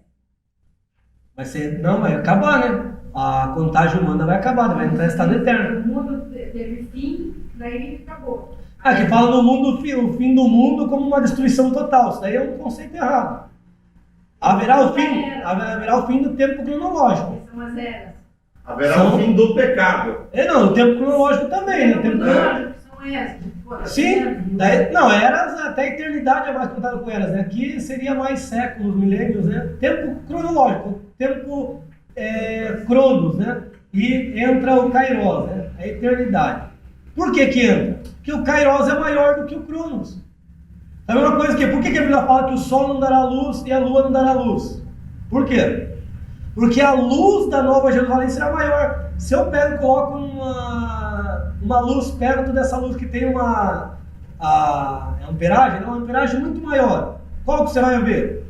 Não, vai acabar, né? A contagem humana vai acabar, vai entrar em estado eterno. O mundo teve fim, daí acabou. Que fala no mundo, o fim do mundo como uma destruição total. Isso daí é um conceito errado. Haverá o fim do tempo cronológico. São as eras. Haverá o fim do pecado. Não, o tempo cronológico também, né? O tempo São eras. Sim, eras até a eternidade é mais contado com eras, né? Aqui seria mais séculos, milênios, né? Tempo cronológico, tempo cronos, né? E entra o kairos, né? A eternidade. Por que entra? Porque o kairos é maior do que o cronos. É a mesma coisa que, por que a Bíblia fala que o sol não dará luz e a lua não dará luz? Por quê? Porque a luz da Nova Jerusalém será maior. Se eu pego e coloco uma luz perto dessa luz que tem uma amperagem, uma amperagem muito maior, qual que você vai ver?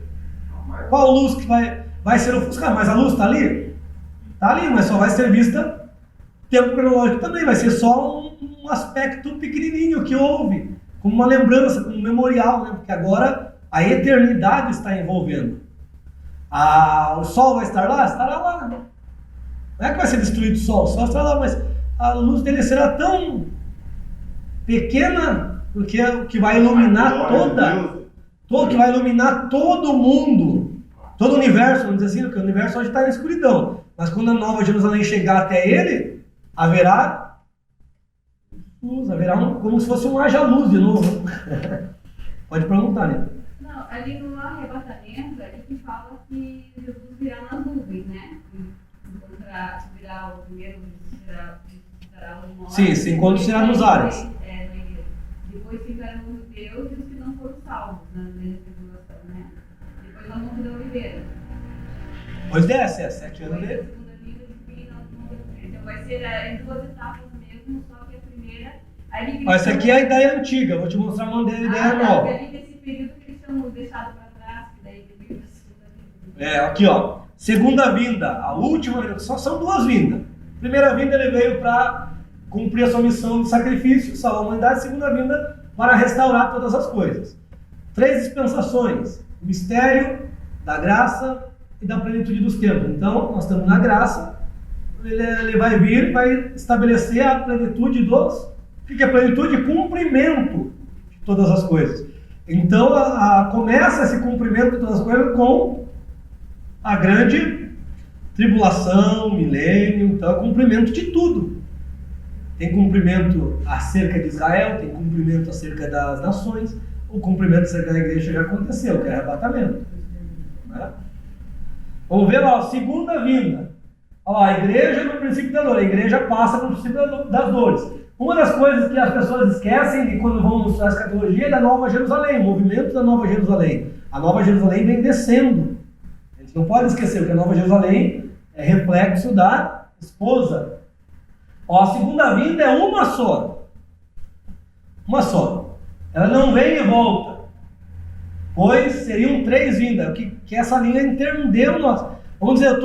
Qual luz que vai ser ofuscada? Mas a luz está ali? Está ali, mas só vai ser vista tempo cronológico também. Vai ser só um aspecto pequenininho que houve, como uma lembrança, como um memorial, né? Porque agora a eternidade está envolvendo. O sol vai estar lá? Estará lá. Não é que vai ser destruído o sol estará lá, mas a luz dele será tão pequena, porque o que vai iluminar que vai iluminar todo mundo, todo o universo, vamos dizer assim, porque o universo hoje está na escuridão. Mas quando a Nova Jerusalém chegar até ele, haverá luz, como se fosse um haja-luz de novo. Pode perguntar, né? Não, ali no arrebatamento, ali que fala que Jesus virá nas nuvens, né? Subirá o primeiro, ressuscitará o morto. Sim, quando será nos ares. Depois ficarão os judeus e os que não foram salvos na tribulação, né? Depois nós vamos da oliveira. Pois desce, 7 anos dele. Então vai ser em duas etapas mesmo, só que a primeira... Essa aqui é a ideia antiga, vou te mostrar uma ideia nova. Ali nesse período que eles tinham deixado para trás, que daí veio a segunda vinda. Aqui ó, segunda vinda, a última vinda, só são duas vindas. Primeira vinda ele veio para cumprir a sua missão de sacrifício, salvar a humanidade. Segunda vinda para restaurar todas as coisas. 3 dispensações, o mistério da graça e da plenitude dos tempos. Então, nós estamos na graça, ele vai vir e vai estabelecer a plenitude dos... O que é plenitude? Cumprimento de todas as coisas. Então, começa esse cumprimento de todas as coisas com a grande tribulação, milênio, então é cumprimento de tudo. Tem cumprimento acerca de Israel, tem cumprimento acerca das nações, o cumprimento acerca da igreja já aconteceu, que é arrebatamento. Né? Vamos ver lá, segunda vinda. Olha lá, a igreja no princípio da dor, a igreja passa pelo princípio das dores. Uma das coisas que as pessoas esquecem de quando vão mostrar a escatologia é da Nova Jerusalém, o movimento da Nova Jerusalém. A Nova Jerusalém vem descendo. A gente não pode esquecer que a Nova Jerusalém é reflexo da esposa. Ó, a segunda vinda é uma só. Uma só. Ela não vem e volta. Pois seriam 3 vindas. Que essa linha entendeu nós. Vamos dizer,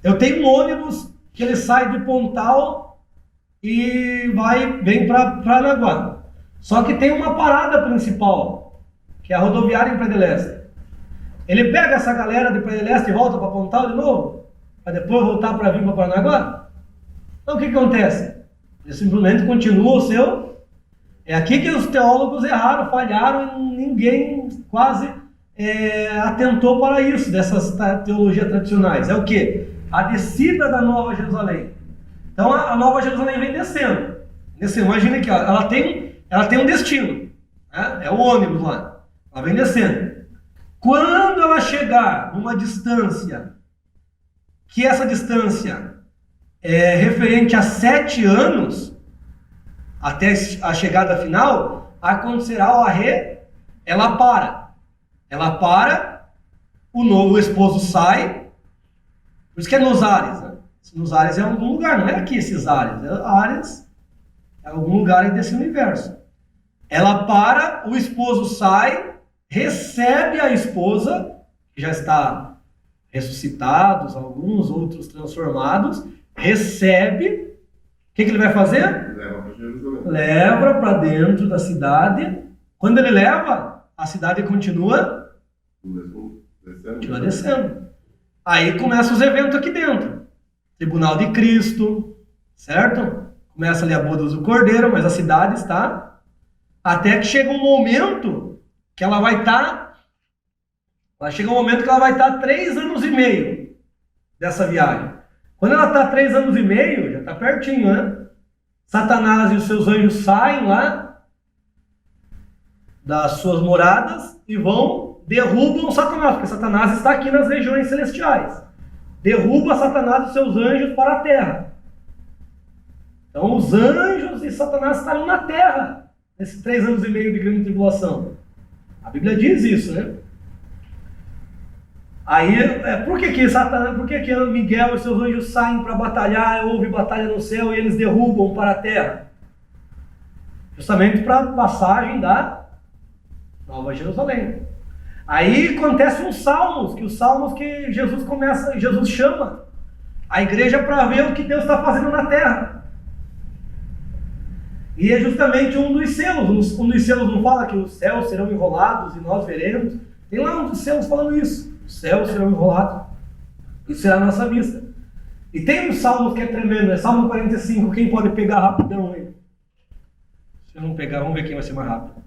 eu tenho um ônibus que ele sai de Pontal e vem para Paranaguá. Só que tem uma parada principal, que é a rodoviária em Praia de Leste. Ele pega essa galera de Praia de Leste e volta para Pontal de novo, para depois voltar para vir para Paranaguá? Então o que acontece? Ele simplesmente continua o seu... É aqui que os teólogos erraram, falharam e ninguém quase atentou para isso, dessas teologias tradicionais. É o quê? A descida da Nova Jerusalém. Então a Nova Jerusalém vem descendo. Imagina aqui, ó, ela tem um destino. Né? É o ônibus lá. Ela vem descendo. Quando ela chegar numa distância, que essa distância é referente a 7 anos, até a chegada final, acontecerá o arre, ela para. Ela para, o novo esposo sai, por isso que é nos ares, né? Nos ares é algum lugar, não é aqui esses ares, é algum lugar desse universo. Ela para, o esposo sai, recebe a esposa, que já está ressuscitados, alguns outros transformados, recebe, o que ele vai fazer? Leva para dentro da cidade. Quando ele leva, a cidade continua Continua descendo. Aí começam os eventos aqui dentro. Tribunal de Cristo, certo? Começa ali a boda do Cordeiro, mas a cidade está... Até que chega um momento que ela vai estar... Vai chegar um momento que ela vai estar 3 anos e meio dessa viagem. Quando ela está 3 anos e meio, já está pertinho, né? Satanás e os seus anjos saem lá das suas moradas e derrubam Satanás, porque Satanás está aqui nas regiões celestiais. Derruba Satanás e os seus anjos para a terra. Então os anjos e Satanás estarão na terra nesses 3 anos e meio de grande tribulação. A Bíblia diz isso, né? Aí, por que Satanás, por que Miguel e seus anjos saem para batalhar, houve batalha no céu e eles derrubam para a terra? Justamente para a passagem da Nova Jerusalém. Aí acontece uns salmos, que Jesus chama a igreja para ver o que Deus está fazendo na terra. E é justamente um dos selos. Um dos selos não fala que os céus serão enrolados e nós veremos. Tem lá um dos selos falando isso. Os céus serão enrolados. Isso será a nossa vista. E tem um salmo que é tremendo, é Salmo 45. Quem pode pegar rapidão aí? Se eu não pegar, vamos ver quem vai ser mais rápido.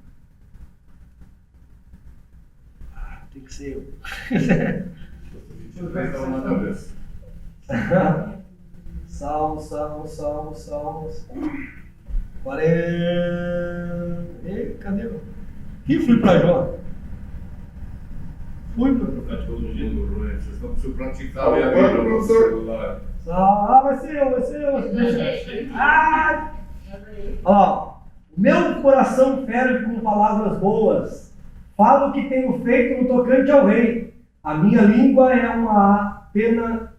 Tem que ser eu. Salmo. 40. Ei, cadê eu? Ih, fui pra Jó. Vocês estão precisando praticar agora no celular. Vai ser eu. Deixa. Ó, o meu coração ferve com palavras boas. Falo o que tenho feito no tocante ao rei. A minha língua é a pena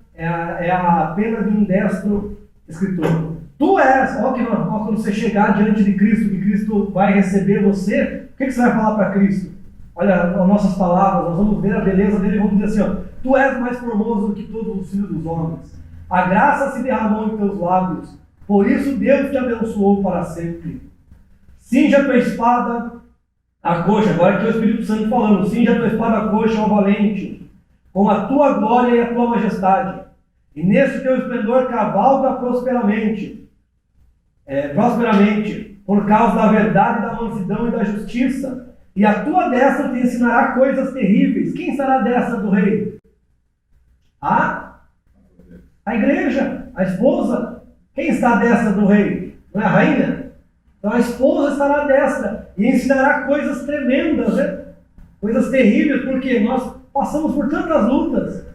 de um destro escritor. Tu és, quando você chegar diante de Cristo, que Cristo vai receber você, o que você vai falar para Cristo? Olha as nossas palavras, nós vamos ver a beleza dele e vamos dizer assim, ó, tu és mais formoso do que todos os filhos dos homens. A graça se derramou em teus lábios, por isso Deus te abençoou para sempre. Cinja a tua espada a coxa, agora aqui é o Espírito Santo falando, cinja a tua espada a coxa, ó valente, com a tua glória e a tua majestade. E nesse teu esplendor cavalga prosperamente, por causa da verdade, da mansidão e da justiça. E a tua destra te ensinará coisas terríveis. Quem estará à destra do rei? A igreja, a esposa. Quem está à destra do rei? Não é a rainha? Então a esposa estará à destra e ensinará coisas tremendas, né? Coisas terríveis, porque nós passamos por tantas lutas.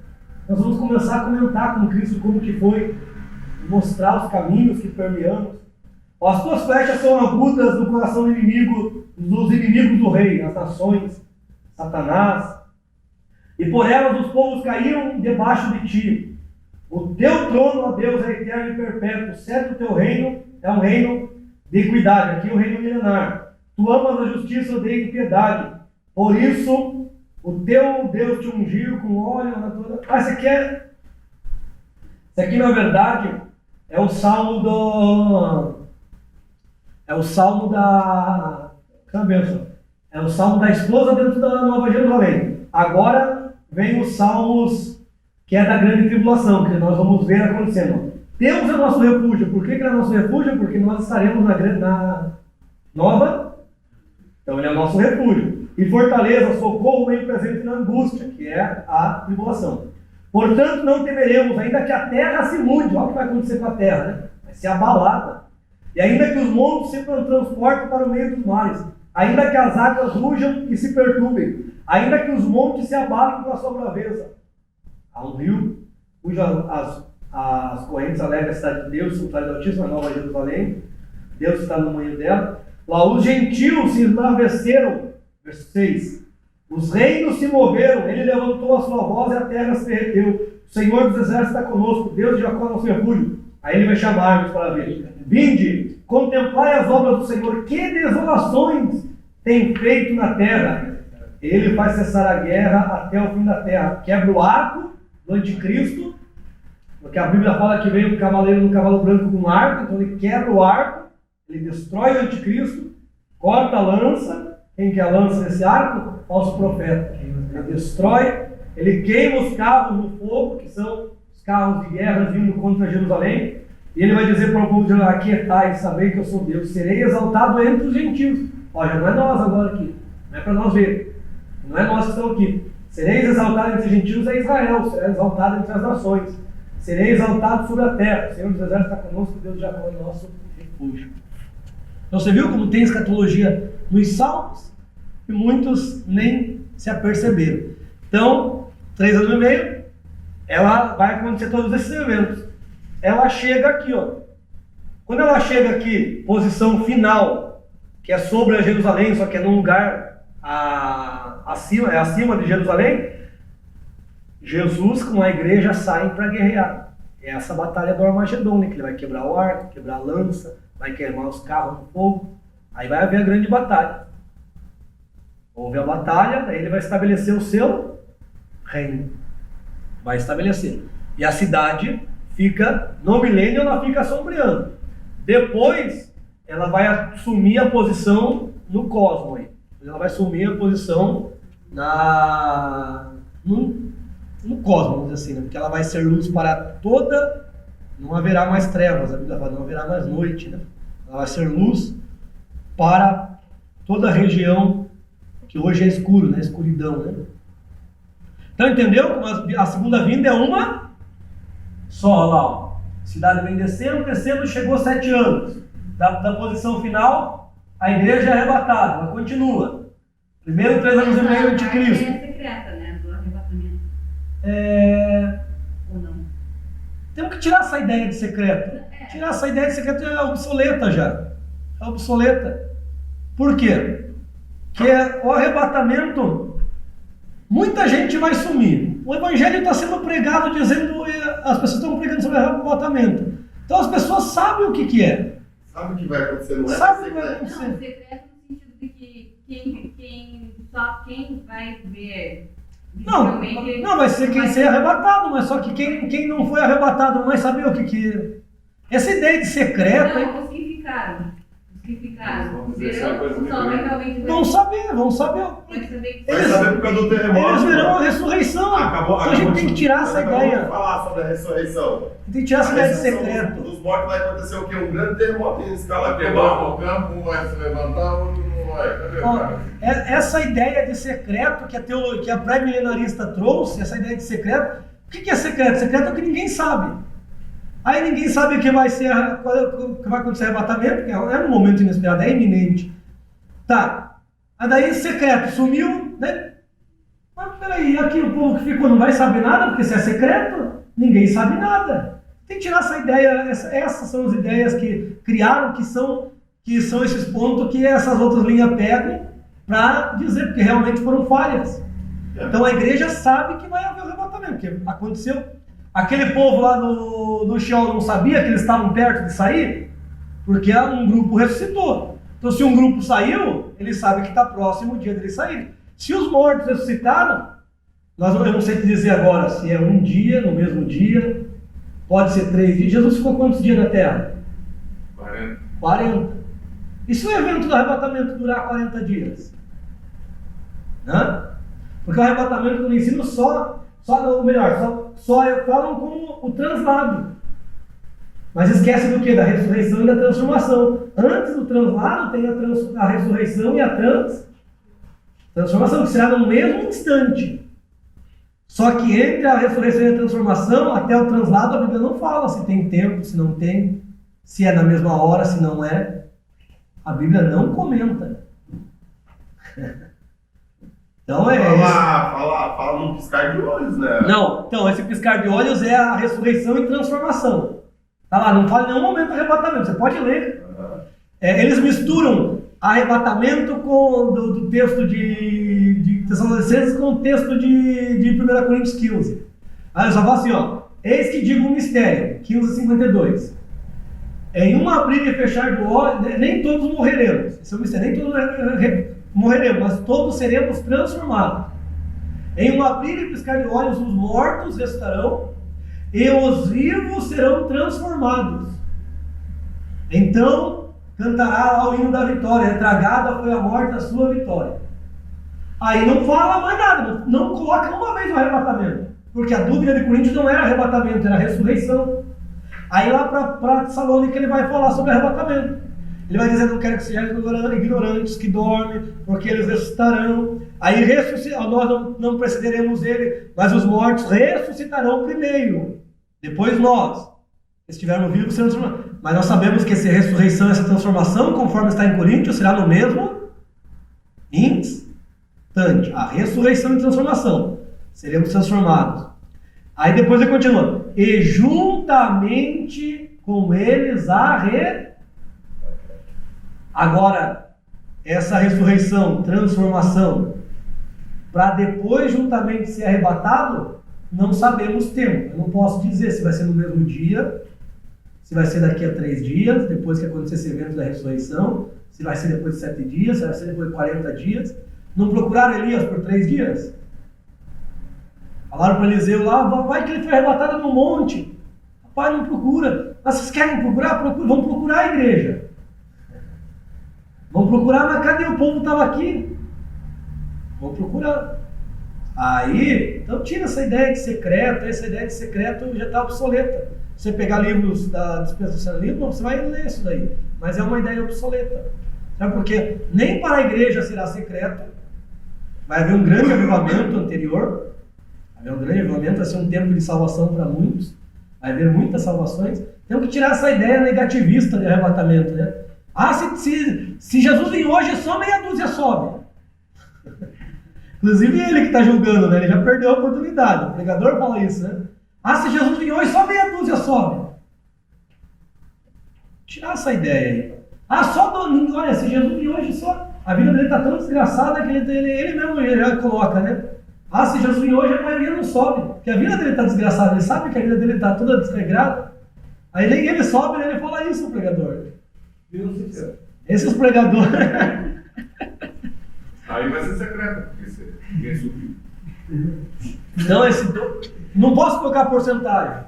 Nós vamos começar a comentar com Cristo como que foi, mostrar os caminhos que permeamos. As tuas flechas são agudas no coração do inimigo, dos inimigos do rei, as nações, Satanás. E por elas os povos caíram debaixo de ti. O teu trono, ó Deus, é eterno e perpétuo. Certo, o teu reino é um reino de equidade. Aqui é o reino milenar. Tu amas a justiça, odeia a impiedade. Por isso, o teu Deus te ungiu com óleo na tua... Isso aqui, na verdade, é o salmo da esposa dentro da Nova Jerusalém. Agora vem os salmos que é da grande tribulação, que nós vamos ver acontecendo. Deus é nosso refúgio. Por que ele é nosso refúgio? Porque nós estaremos na nova. Então ele é nosso refúgio. E fortaleza, socorro bem presente na angústia, que é a tribulação. Portanto, não temeremos, ainda que a terra se mude. Olha o que vai acontecer com a terra, né? Vai ser abalada. E ainda que os montes se transportem para o meio dos mares, ainda que as águas rujam e se perturbem, ainda que os montes se abalem com a sua braveza. Há um rio cujas as correntes alegram a cidade de Deus, cidade do Altíssimo, a Nova Jerusalém. Deus está no meio dela. Lá os gentios se embraveceram. Verso 6. Os reinos se moveram, ele levantou a sua voz e a terra se derreteu. O Senhor dos exércitos está conosco, Deus de Jacó é nosso refúgio. Aí ele vai chamar-nos para ver. Vinde, contemplai as obras do Senhor, que desolações tem feito na terra. Ele faz cessar a guerra até o fim da terra. Quebra o arco do anticristo, porque a Bíblia fala que veio um cavaleiro no cavalo branco com um arco, então ele quebra o arco, ele destrói o anticristo, corta a lança, Quem que é a lança desse arco? Falso profeta. Ele destrói, ele queima os carros no fogo, que são os carros de guerra vindo contra Jerusalém, e ele vai dizer para o povo de Jerusalém: aquietai, sabei que eu sou Deus, serei exaltado entre os gentios. Olha, não é nós agora aqui, não é para nós ver, não é nós que estamos aqui. Sereis exaltado entre os gentios é Israel, será exaltado entre as nações, serei exaltado sobre a terra. O Senhor dos Exércitos está conosco, Deus de Jacó é nosso refúgio. Então você viu como tem escatologia nos Salmos? E muitos nem se aperceberam. Então, 3 anos e meio, ela vai acontecer todos esses eventos. Ela chega aqui, ó. Quando ela chega aqui, posição final, que é sobre a Jerusalém, só que é num lugar acima de Jerusalém, Jesus com a igreja saem para guerrear. É essa batalha do Armagedon, que ele vai quebrar o arco, quebrar a lança, vai queimar os carros no fogo. Aí vai haver a grande batalha. Houve a batalha, daí ele vai estabelecer o seu reino. Vai estabelecer. E a cidade fica, no milênio, ela fica sombreando. Depois, ela vai assumir a posição no cosmos. Ela vai assumir a posição no cosmos, vamos dizer assim, né? Porque ela vai ser luz para toda, não haverá mais trevas, a Bíblia fala, não haverá mais noite, né? Ela vai ser luz para toda a região que hoje é escuro, né? Escuridão, né? Então entendeu? A segunda vinda é uma só, olha lá, ó. A cidade vem descendo, chegou 7 anos. Da posição final, a igreja é arrebatada, ela continua. Primeiro 3 anos e meio de Cristo. É secreta, né? Do arrebatamento. Ou não? Temos que tirar essa ideia de secreto. Tirar essa ideia de secreto é obsoleta já. É obsoleta. Por quê? Porque o arrebatamento, muita gente vai sumir. O evangelho está sendo pregado dizendo, as pessoas estão pregando sobre arrebatamento. Então as pessoas sabem o que é. Sabe o que vai acontecer, não é? Sabe o que vai Não, acontecer. secreto no sentido de que só quem vai ver. Não, vai ser quem ser arrebatado, mas só que quem não foi arrebatado não vai saber o que é. Essa ideia de secreto... Não, os que ficaram. Vamos dizer só coisa Verão, só vai realmente ver. Vão saber. Vai saber que Vai saber por causa do terremoto. Eles verão a ressurreição. Então a gente tem que tirar essa ideia. Vamos falar sobre a ressurreição. Tem que tirar essa ideia de ressurreição secreto. dos mortos vai acontecer o quê? Um grande terremoto em escala Vai global. quebrar o campo, um vai se levantar, o outro não vai. Cadê, Ó, cara? essa ideia de secreto que a pré-milenarista trouxe, essa ideia de secreto, o que é secreto? Secreto é o que ninguém sabe. Aí ninguém sabe o que vai ser, o que vai acontecer o arrebatamento, que é no momento inesperado, é iminente. Tá. Aí daí secreto, sumiu, né? Mas peraí, aqui o povo que ficou não vai saber nada, porque se é secreto, ninguém sabe nada. Tem que tirar essa ideia, essas são as ideias que criaram, que são esses pontos que essas outras linhas pegam para dizer, porque realmente foram falhas. Então a igreja sabe que vai haver o arrebatamento, porque aconteceu. Aquele povo lá no Sheol não sabia que eles estavam perto de sair, porque um grupo ressuscitou. Então se um grupo saiu, ele sabe que está próximo o dia deles saírem. Se os mortos ressuscitaram, eu não sei te dizer agora se é um dia, no mesmo dia, pode ser 3 dias. Jesus ficou quantos dias na terra? 40. E se o evento do arrebatamento durar 40 dias? Porque o arrebatamento no ensino só falam como o translado. Mas esquece do que? Da ressurreição e da transformação. Antes do translado tem a ressurreição e a transformação, que será no mesmo instante. Só que entre a ressurreição e a transformação, até o translado, a Bíblia não fala se tem tempo, se não tem, se é na mesma hora, se não é. A Bíblia não comenta. Então é Fala num piscar de olhos, né? Não, então esse piscar de olhos é a ressurreição e transformação. Tá lá, não fala em nenhum momento do arrebatamento, você pode ler. Eles misturam arrebatamento do texto de Tessalonicenses com o texto de 1 Coríntios 15. Aí eu só falo assim, ó, eis que digo um mistério, 15:52. Em um abrir e fechar do olho, nem todos morreremos. Esse é um mistério, nem todos morreremos, mas todos seremos transformados. Em um abrir e piscar de olhos, os mortos restarão e os vivos serão transformados. Então, cantará lá o hino da vitória, tragada foi a morte da sua vitória. Aí não fala mais nada, não coloca uma vez o arrebatamento, porque a dúvida de Coríntios não era arrebatamento, era ressurreição. Aí lá para Salônica ele vai falar sobre arrebatamento. Ele vai dizer, não quero que sejam ignorantes que dormem, porque eles ressuscitarão. Aí nós não precederemos ele, mas os mortos ressuscitarão primeiro. Depois nós, se estivermos vivos, seremos transformados. Mas nós sabemos que essa ressurreição, essa transformação, conforme está em Coríntios, será no mesmo instante. A ressurreição e transformação. Seremos transformados. Aí depois ele continua. E juntamente com eles Agora, essa ressurreição, transformação, para depois juntamente ser arrebatado, não sabemos tempo. Eu não posso dizer se vai ser no mesmo dia, se vai ser daqui a 3 dias, depois que acontecer esse evento da ressurreição, se vai ser depois de 7 dias, se vai ser depois de 40 dias. Não procuraram Elias por 3 dias? Falaram para Eliseu lá, vai que ele foi arrebatado no monte. Rapaz, não procura. Mas vocês querem procurar? Vamos procurar a igreja. Vamos procurar, mas cadê? O povo estava aqui. Vamos procurar. Aí, então tira essa ideia de secreto. Essa ideia de secreto já está obsoleta. Você pegar livros da dispensação do livro, você vai ler isso daí. Mas é uma ideia obsoleta. Sabe por quê? Nem para a igreja será secreto. Vai haver um grande avivamento anterior. Vai haver um grande avivamento, vai ser um tempo de salvação para muitos. Vai haver muitas salvações. Temos que tirar essa ideia negativista de arrebatamento, né? Se Jesus vem hoje, só meia dúzia sobe. Inclusive ele que está julgando, né? Ele já perdeu a oportunidade. O pregador fala isso, né? Se Jesus vem hoje, só meia dúzia sobe. Tirar essa ideia aí. Olha, se Jesus vem hoje, só... A vida dele está tão desgraçada que ele mesmo já coloca, né? Se Jesus vem hoje, a maioria não sobe. Porque a vida dele está desgraçada. Ele sabe que a vida dele está toda desregrada. Aí nem ele sobe, ele fala isso, o pregador. Esses pregadores. Aí vai ser secreto, porque ninguém subiu. Não posso colocar porcentagem.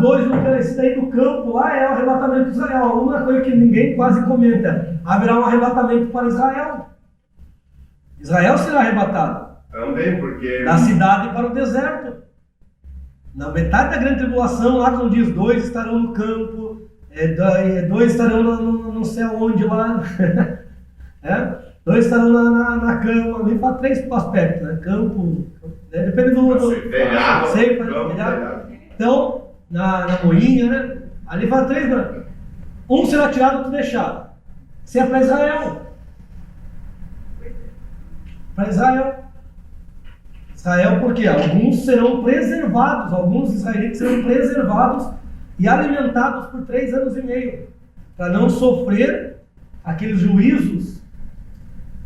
2, esse daí do campo lá é o arrebatamento de Israel. Uma coisa que ninguém quase comenta: haverá um arrebatamento para Israel. Israel será arrebatado. Também, porque... Da cidade para o deserto. Na metade da grande tribulação, lá quando diz 2 estarão no campo. 2 estarão no céu onde lá, 2 estarão na cama, ali fala 3 aspectos, né? Campo, né? Depende do telhado. Então, na moinha, né? Ali fala 3, né? Um será tirado, outro deixado. Isso é para Israel. Para Israel. Israel porque alguns serão preservados, alguns israelitas serão preservados e alimentados por 3 anos e meio, para não sofrer aqueles juízos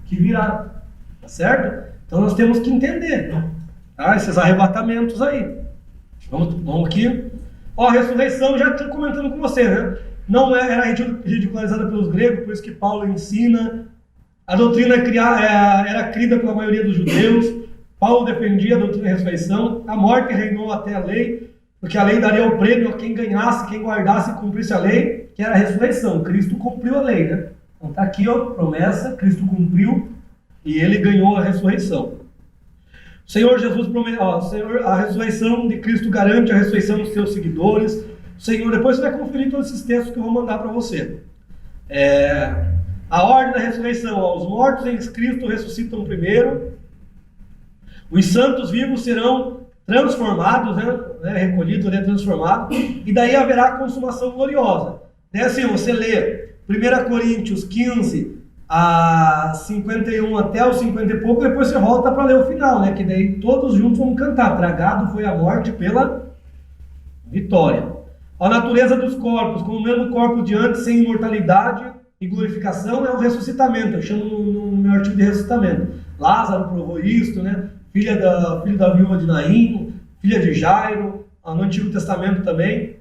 que virá, tá certo? Então nós temos que entender, esses arrebatamentos aí. Vamos aqui. A ressurreição, já estou comentando com você, né? Não era ridicularizada pelos gregos, por isso que Paulo ensina. A doutrina era crida pela maioria dos judeus. Paulo defendia a doutrina da ressurreição. A morte reinou até a lei, porque a lei daria o prêmio a quem ganhasse, quem guardasse e cumprisse a lei, que era a ressurreição. Cristo cumpriu a lei, né? Então está aqui, promessa, Cristo cumpriu e ele ganhou a ressurreição. O Senhor Jesus prometeu, a ressurreição de Cristo garante a ressurreição dos seus seguidores. O Senhor, depois você vai conferir todos esses textos que eu vou mandar para você. A ordem da ressurreição: os mortos em Cristo ressuscitam primeiro, os santos vivos serão transformados, né, recolhidos, transformados, e daí haverá a consumação gloriosa. Assim, você lê 1 Coríntios 15 a 51 até os 50 e pouco, depois você volta para ler o final, né, que daí todos juntos vão cantar: tragado foi a morte pela vitória. A natureza dos corpos, como o mesmo corpo de antes, sem imortalidade e glorificação, é o ressuscitamento. Eu chamo no meu artigo de ressuscitamento. Lázaro provou isto, né? Filho da viúva de Naim, filha de Jairo, no Antigo Testamento também.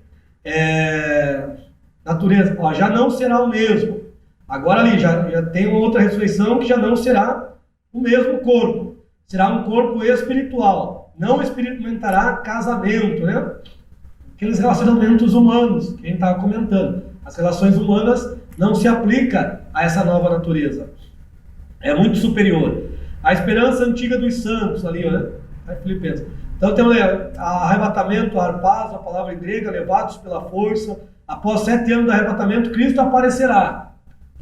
Natureza, já não será o mesmo. Agora ali, já tem uma outra ressurreição que já não será o mesmo corpo. Será um corpo espiritual. Não experimentará casamento, né? Aqueles relacionamentos humanos que a gente estava comentando. As relações humanas não se aplica a essa nova natureza. É muito superior. A esperança antiga dos santos, ali, né? Aí Filipenses. Então temos arrebatamento, harpazo, a palavra grega, levados pela força. Após 7 anos do arrebatamento, Cristo aparecerá.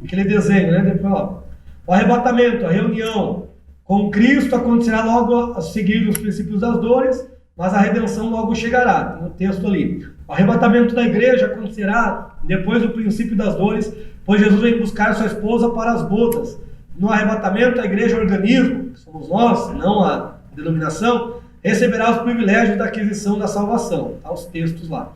Aquele desenho, né? Depois, ó. O arrebatamento, a reunião com Cristo acontecerá logo a seguir os princípios das dores, mas a redenção logo chegará. Tem o texto ali. O arrebatamento da igreja acontecerá depois do princípio das dores, pois Jesus vem buscar sua esposa para as bodas. No arrebatamento, a igreja, o organismo, que somos nós, não a denominação, receberá os privilégios da aquisição da salvação. Tá os textos lá.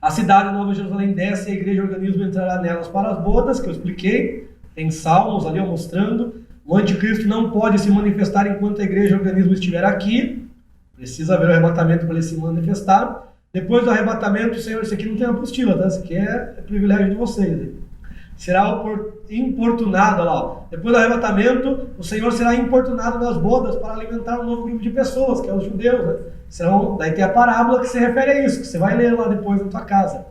A cidade de Nova Jerusalém desce e a igreja, o organismo, entrará nelas para as bodas, que eu expliquei. Tem salmos ali mostrando. O anticristo não pode se manifestar enquanto a igreja, o organismo, estiver aqui. Precisa haver o arrebatamento para ele se manifestar. Depois do arrebatamento, o Senhor, isso aqui não tem apostila, tá? Isso aqui é privilégio de vocês. Será importunado, olha lá. Depois do arrebatamento, o Senhor será importunado nas bodas para alimentar um novo grupo de pessoas, que é os judeus, né? Daí tem a parábola que se refere a isso, que você vai ler lá depois na tua casa.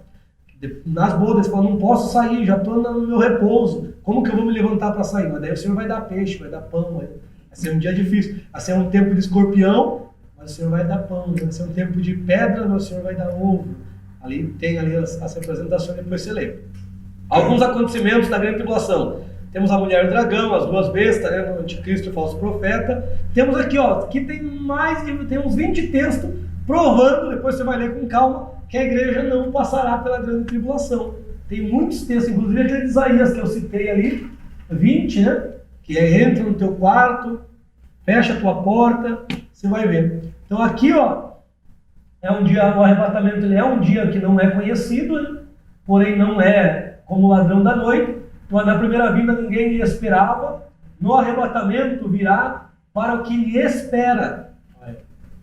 Nas bodas, você fala, não posso sair, já estou no meu repouso. Como que eu vou me levantar para sair? Mas daí o Senhor vai dar peixe, vai dar pão. Vai ser um dia difícil. Vai ser um tempo de escorpião, mas o Senhor vai dar pão. Vai ser um tempo de pedra, mas o Senhor vai dar ovo. Ali tem ali as representações, depois você lê. Alguns acontecimentos da grande tribulação. Temos a mulher e o dragão, as 2 bestas, né, o anticristo e o falso profeta. Temos aqui, ó, aqui tem uns 20 textos provando, depois você vai ler com calma, que a igreja não passará pela grande tribulação. Tem muitos textos, inclusive aquele de Isaías que eu citei ali, 20, né, que é entra no teu quarto, fecha a tua porta, você vai ver. Então aqui, ó, é um dia, o arrebatamento ele é um dia que não é conhecido, né, porém não é como o ladrão da noite. Na primeira vinda ninguém lhe esperava, no arrebatamento virá para o que lhe espera.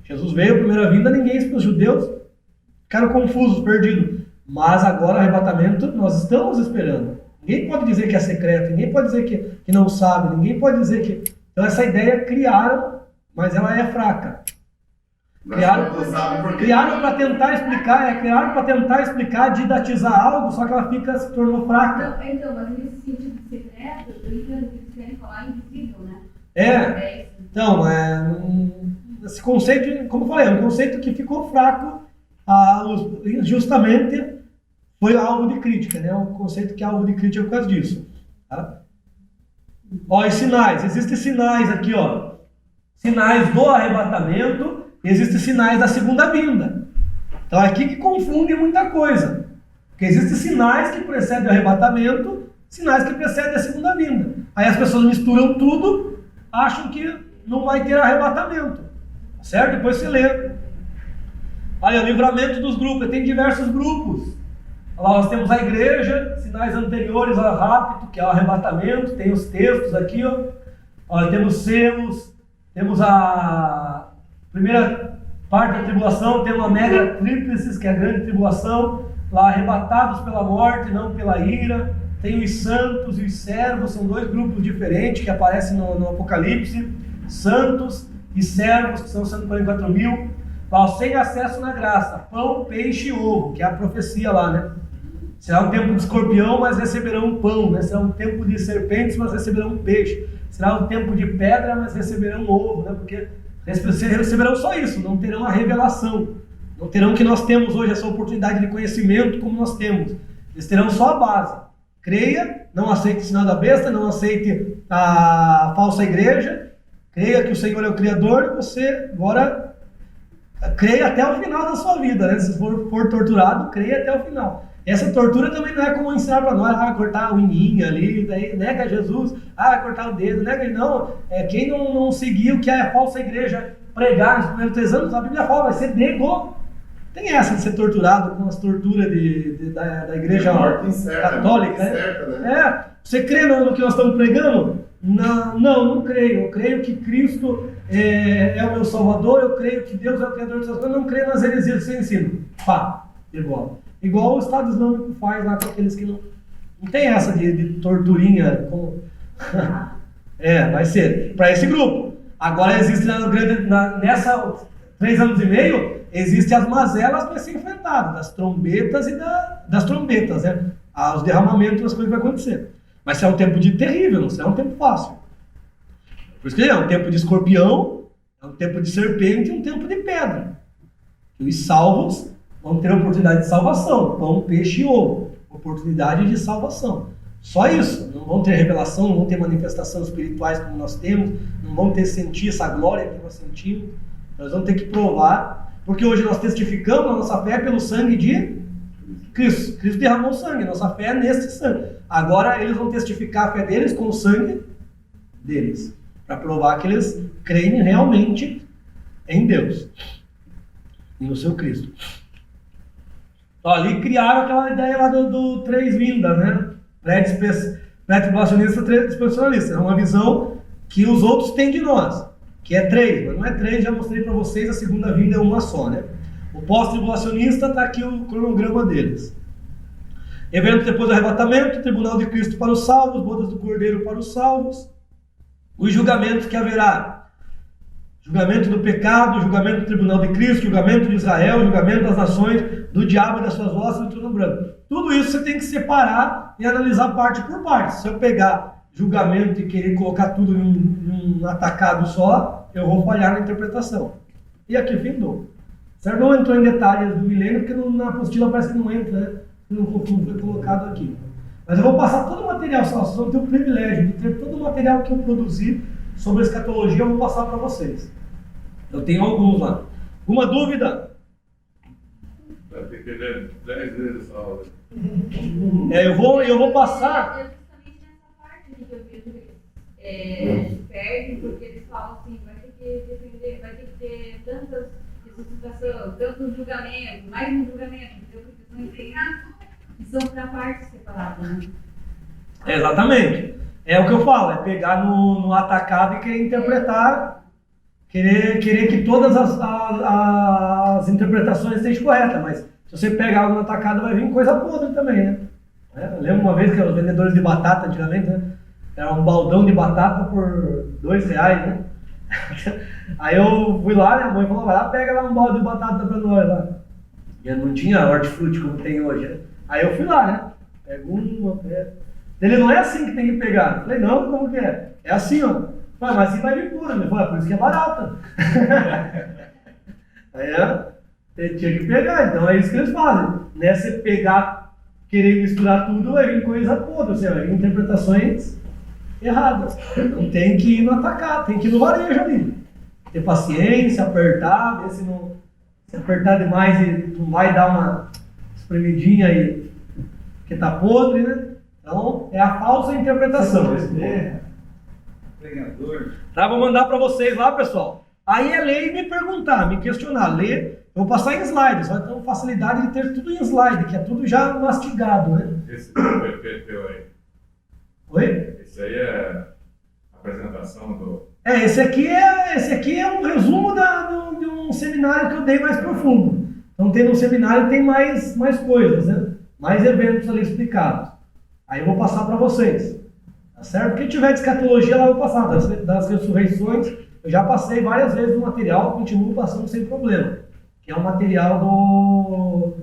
Jesus veio, a primeira vinda, ninguém, os judeus ficaram confusos, perdidos. Mas agora o arrebatamento nós estamos esperando. Ninguém pode dizer que é secreto, ninguém pode dizer que não sabe, ninguém pode dizer que... Então essa ideia criaram, mas ela é fraca. Criaram para tentar explicar, didatizar algo, só que ela se tornou fraca. Então, mas nesse sentido de secreto, eu entendo que eles querem falar invisível, né? Então, esse conceito, como eu falei, é um conceito que ficou fraco, justamente foi alvo de crítica, né? Um conceito que é alvo de crítica por causa disso. Tá? Ó, e sinais, existem sinais aqui, ó. Sinais do arrebatamento. Existem sinais da segunda vinda. Então é aqui que confunde muita coisa. Porque existem sinais que precedem o arrebatamento, sinais que precedem a segunda vinda. Aí as pessoas misturam tudo, acham que não vai ter arrebatamento. Certo? Depois você lê. Olha, o livramento dos grupos. Tem diversos grupos. Lá nós temos a igreja, sinais anteriores ao rapto, que é o arrebatamento. Tem os textos aqui, ó. Olha, temos selos, temos a primeira parte da tribulação, tem uma mega tríplice, que é a grande tribulação, lá arrebatados pela morte, não pela ira. Tem os santos e os servos, são 2 grupos diferentes que aparecem no Apocalipse. Santos e servos, que são 144 mil, lá, sem acesso na graça, pão, peixe e ovo, que é a profecia lá, né? Será um tempo de escorpião, mas receberão pão, né? Será um tempo de serpentes, mas receberão peixe. Será um tempo de pedra, mas receberão ovo, né? Porque receberão só isso, não terão a revelação, não terão o que nós temos hoje, essa oportunidade de conhecimento como nós temos. Eles terão só a base. Creia, não aceite o sinal da besta, não aceite a falsa igreja, creia que o Senhor é o Criador, você agora creia até o final da sua vida, né? Se for torturado, creia até o final. Essa tortura também não é como ensinar para nós, cortar a uninha ali, daí nega Jesus, cortar o dedo, nega, não. Quem não seguir o que a falsa igreja pregar nos primeiros 3 anos, a Bíblia fala, vai ser nego. Tem essa de ser torturado com as torturas da igreja católica, né? Você crê no que nós estamos pregando? Não creio. Eu creio que Cristo é o meu Salvador, eu creio que Deus é o Criador de todas as coisas, eu não creio nas heresias que você ensina. Igual o Estado Islâmico faz lá com aqueles que não tem essa de torturinha. Vai ser para esse grupo. Agora existe nessa 3 anos e meio, existem as mazelas para ser enfrentadas, das trombetas e das trombetas, né? os derramamentos, as coisas que vai acontecer. Mas isso é um tempo terrível, não é um tempo fácil. Por isso que é um tempo de escorpião, é um tempo de serpente e um tempo de pedra. E os salvos vão ter a oportunidade de salvação, pão, peixe e ovo, oportunidade de salvação. Só isso, não vão ter revelação, não vão ter manifestações espirituais como nós temos, não vão ter sentir essa glória que nós sentimos. Nós vamos ter que provar, porque hoje nós testificamos a nossa fé pelo sangue de Cristo. Cristo derramou sangue, nossa fé é nesse sangue. Agora eles vão testificar a fé deles com o sangue deles, para provar que eles creem realmente em Deus e no seu Cristo. Então, ali criaram aquela ideia lá do três vindas, né? Pré-tribulacionista, dispensacionalista. É uma visão que os outros têm de nós, que é três, mas não é três, já mostrei para vocês, a segunda vinda é uma só, né? O pós-tribulacionista está aqui o cronograma deles. Evento depois do arrebatamento, tribunal de Cristo para os salvos, bodas do Cordeiro para os salvos, os julgamentos que haverá. Julgamento do pecado, julgamento do tribunal de Cristo, julgamento de Israel, julgamento das nações, do diabo e das suas hostes do trono branco. Tudo isso você tem que separar e analisar parte por parte. Se eu pegar julgamento e querer colocar tudo em um atacado só, eu vou falhar na interpretação. E aqui findou. Certo? Não entrou em detalhes do milênio, porque na apostila parece que não entra, né? Não foi colocado aqui. Mas eu vou passar todo o material, vocês vão ter o privilégio de ter todo o material que eu produzi sobre a escatologia, eu vou passar para vocês. Eu tenho alguns lá. Uma dúvida? Vai ter que ler 10 vezes a aula. Eu vou passar. É justamente nessa parte que eu vejo eles perdem, porque eles falam assim, vai ter que defender, vai ter que ter tantas ressuscitações, tantos julgamentos, mais um julgamento, entendeu? Porque não entendem que são para partes separadas, né? Exatamente. É o que eu falo, é pegar no atacado e querer interpretar, querer que todas as interpretações estejam corretas, mas se você pegar algo no atacado vai vir coisa podre também, né? Eu lembro uma vez que os vendedores de batata antigamente, né? Era um baldão de batata por R$2, né? Aí eu fui lá, minha mãe falou, vai lá, pega lá um balde de batata pra nós lá. E não tinha hortifruti como tem hoje, né? Aí eu fui lá, né? Pego uma, pego. Ele não é assim que tem que pegar. Eu falei, não, como que é? É assim, ó. Mas assim vai vir pura. Ele falou, por isso que é barata. Aí ele tinha que pegar, então é isso que eles fazem. Nessa pegar, querer misturar tudo, vai vir coisa podre, ou seja, vai vir interpretações erradas. Então tem que ir no atacar, tem que ir no varejo ali. Ter paciência, apertar, ver se apertar demais e não vai dar uma espremidinha aí, que tá podre, né? Então, é a falsa interpretação. Pregador. Tá, vou mandar para vocês lá, pessoal. Aí é ler e me perguntar, me questionar. Ler, eu vou passar em slides. Vai ter uma facilidade de ter tudo em slide, que é tudo já mastigado, né? Esse PPT teu aí. Oi? Esse aí é a apresentação do. Esse aqui é um resumo de um seminário que eu dei mais profundo. Então, tem no seminário tem mais coisas, né? Mais eventos ali explicados. Aí eu vou passar para vocês, tá certo? Quem tiver de escatologia lá eu vou passar, das ressurreições, eu já passei várias vezes o material, continuo passando sem problema, que é o material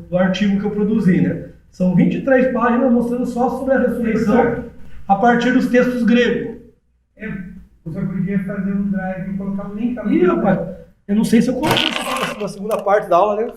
do artigo que eu produzi, né? São 23 páginas mostrando só sobre a ressurreição a partir dos textos gregos. Você podia fazer um drive e colocar o link também. Ih, rapaz, eu não sei se eu coloquei isso aqui na segunda parte da aula, né?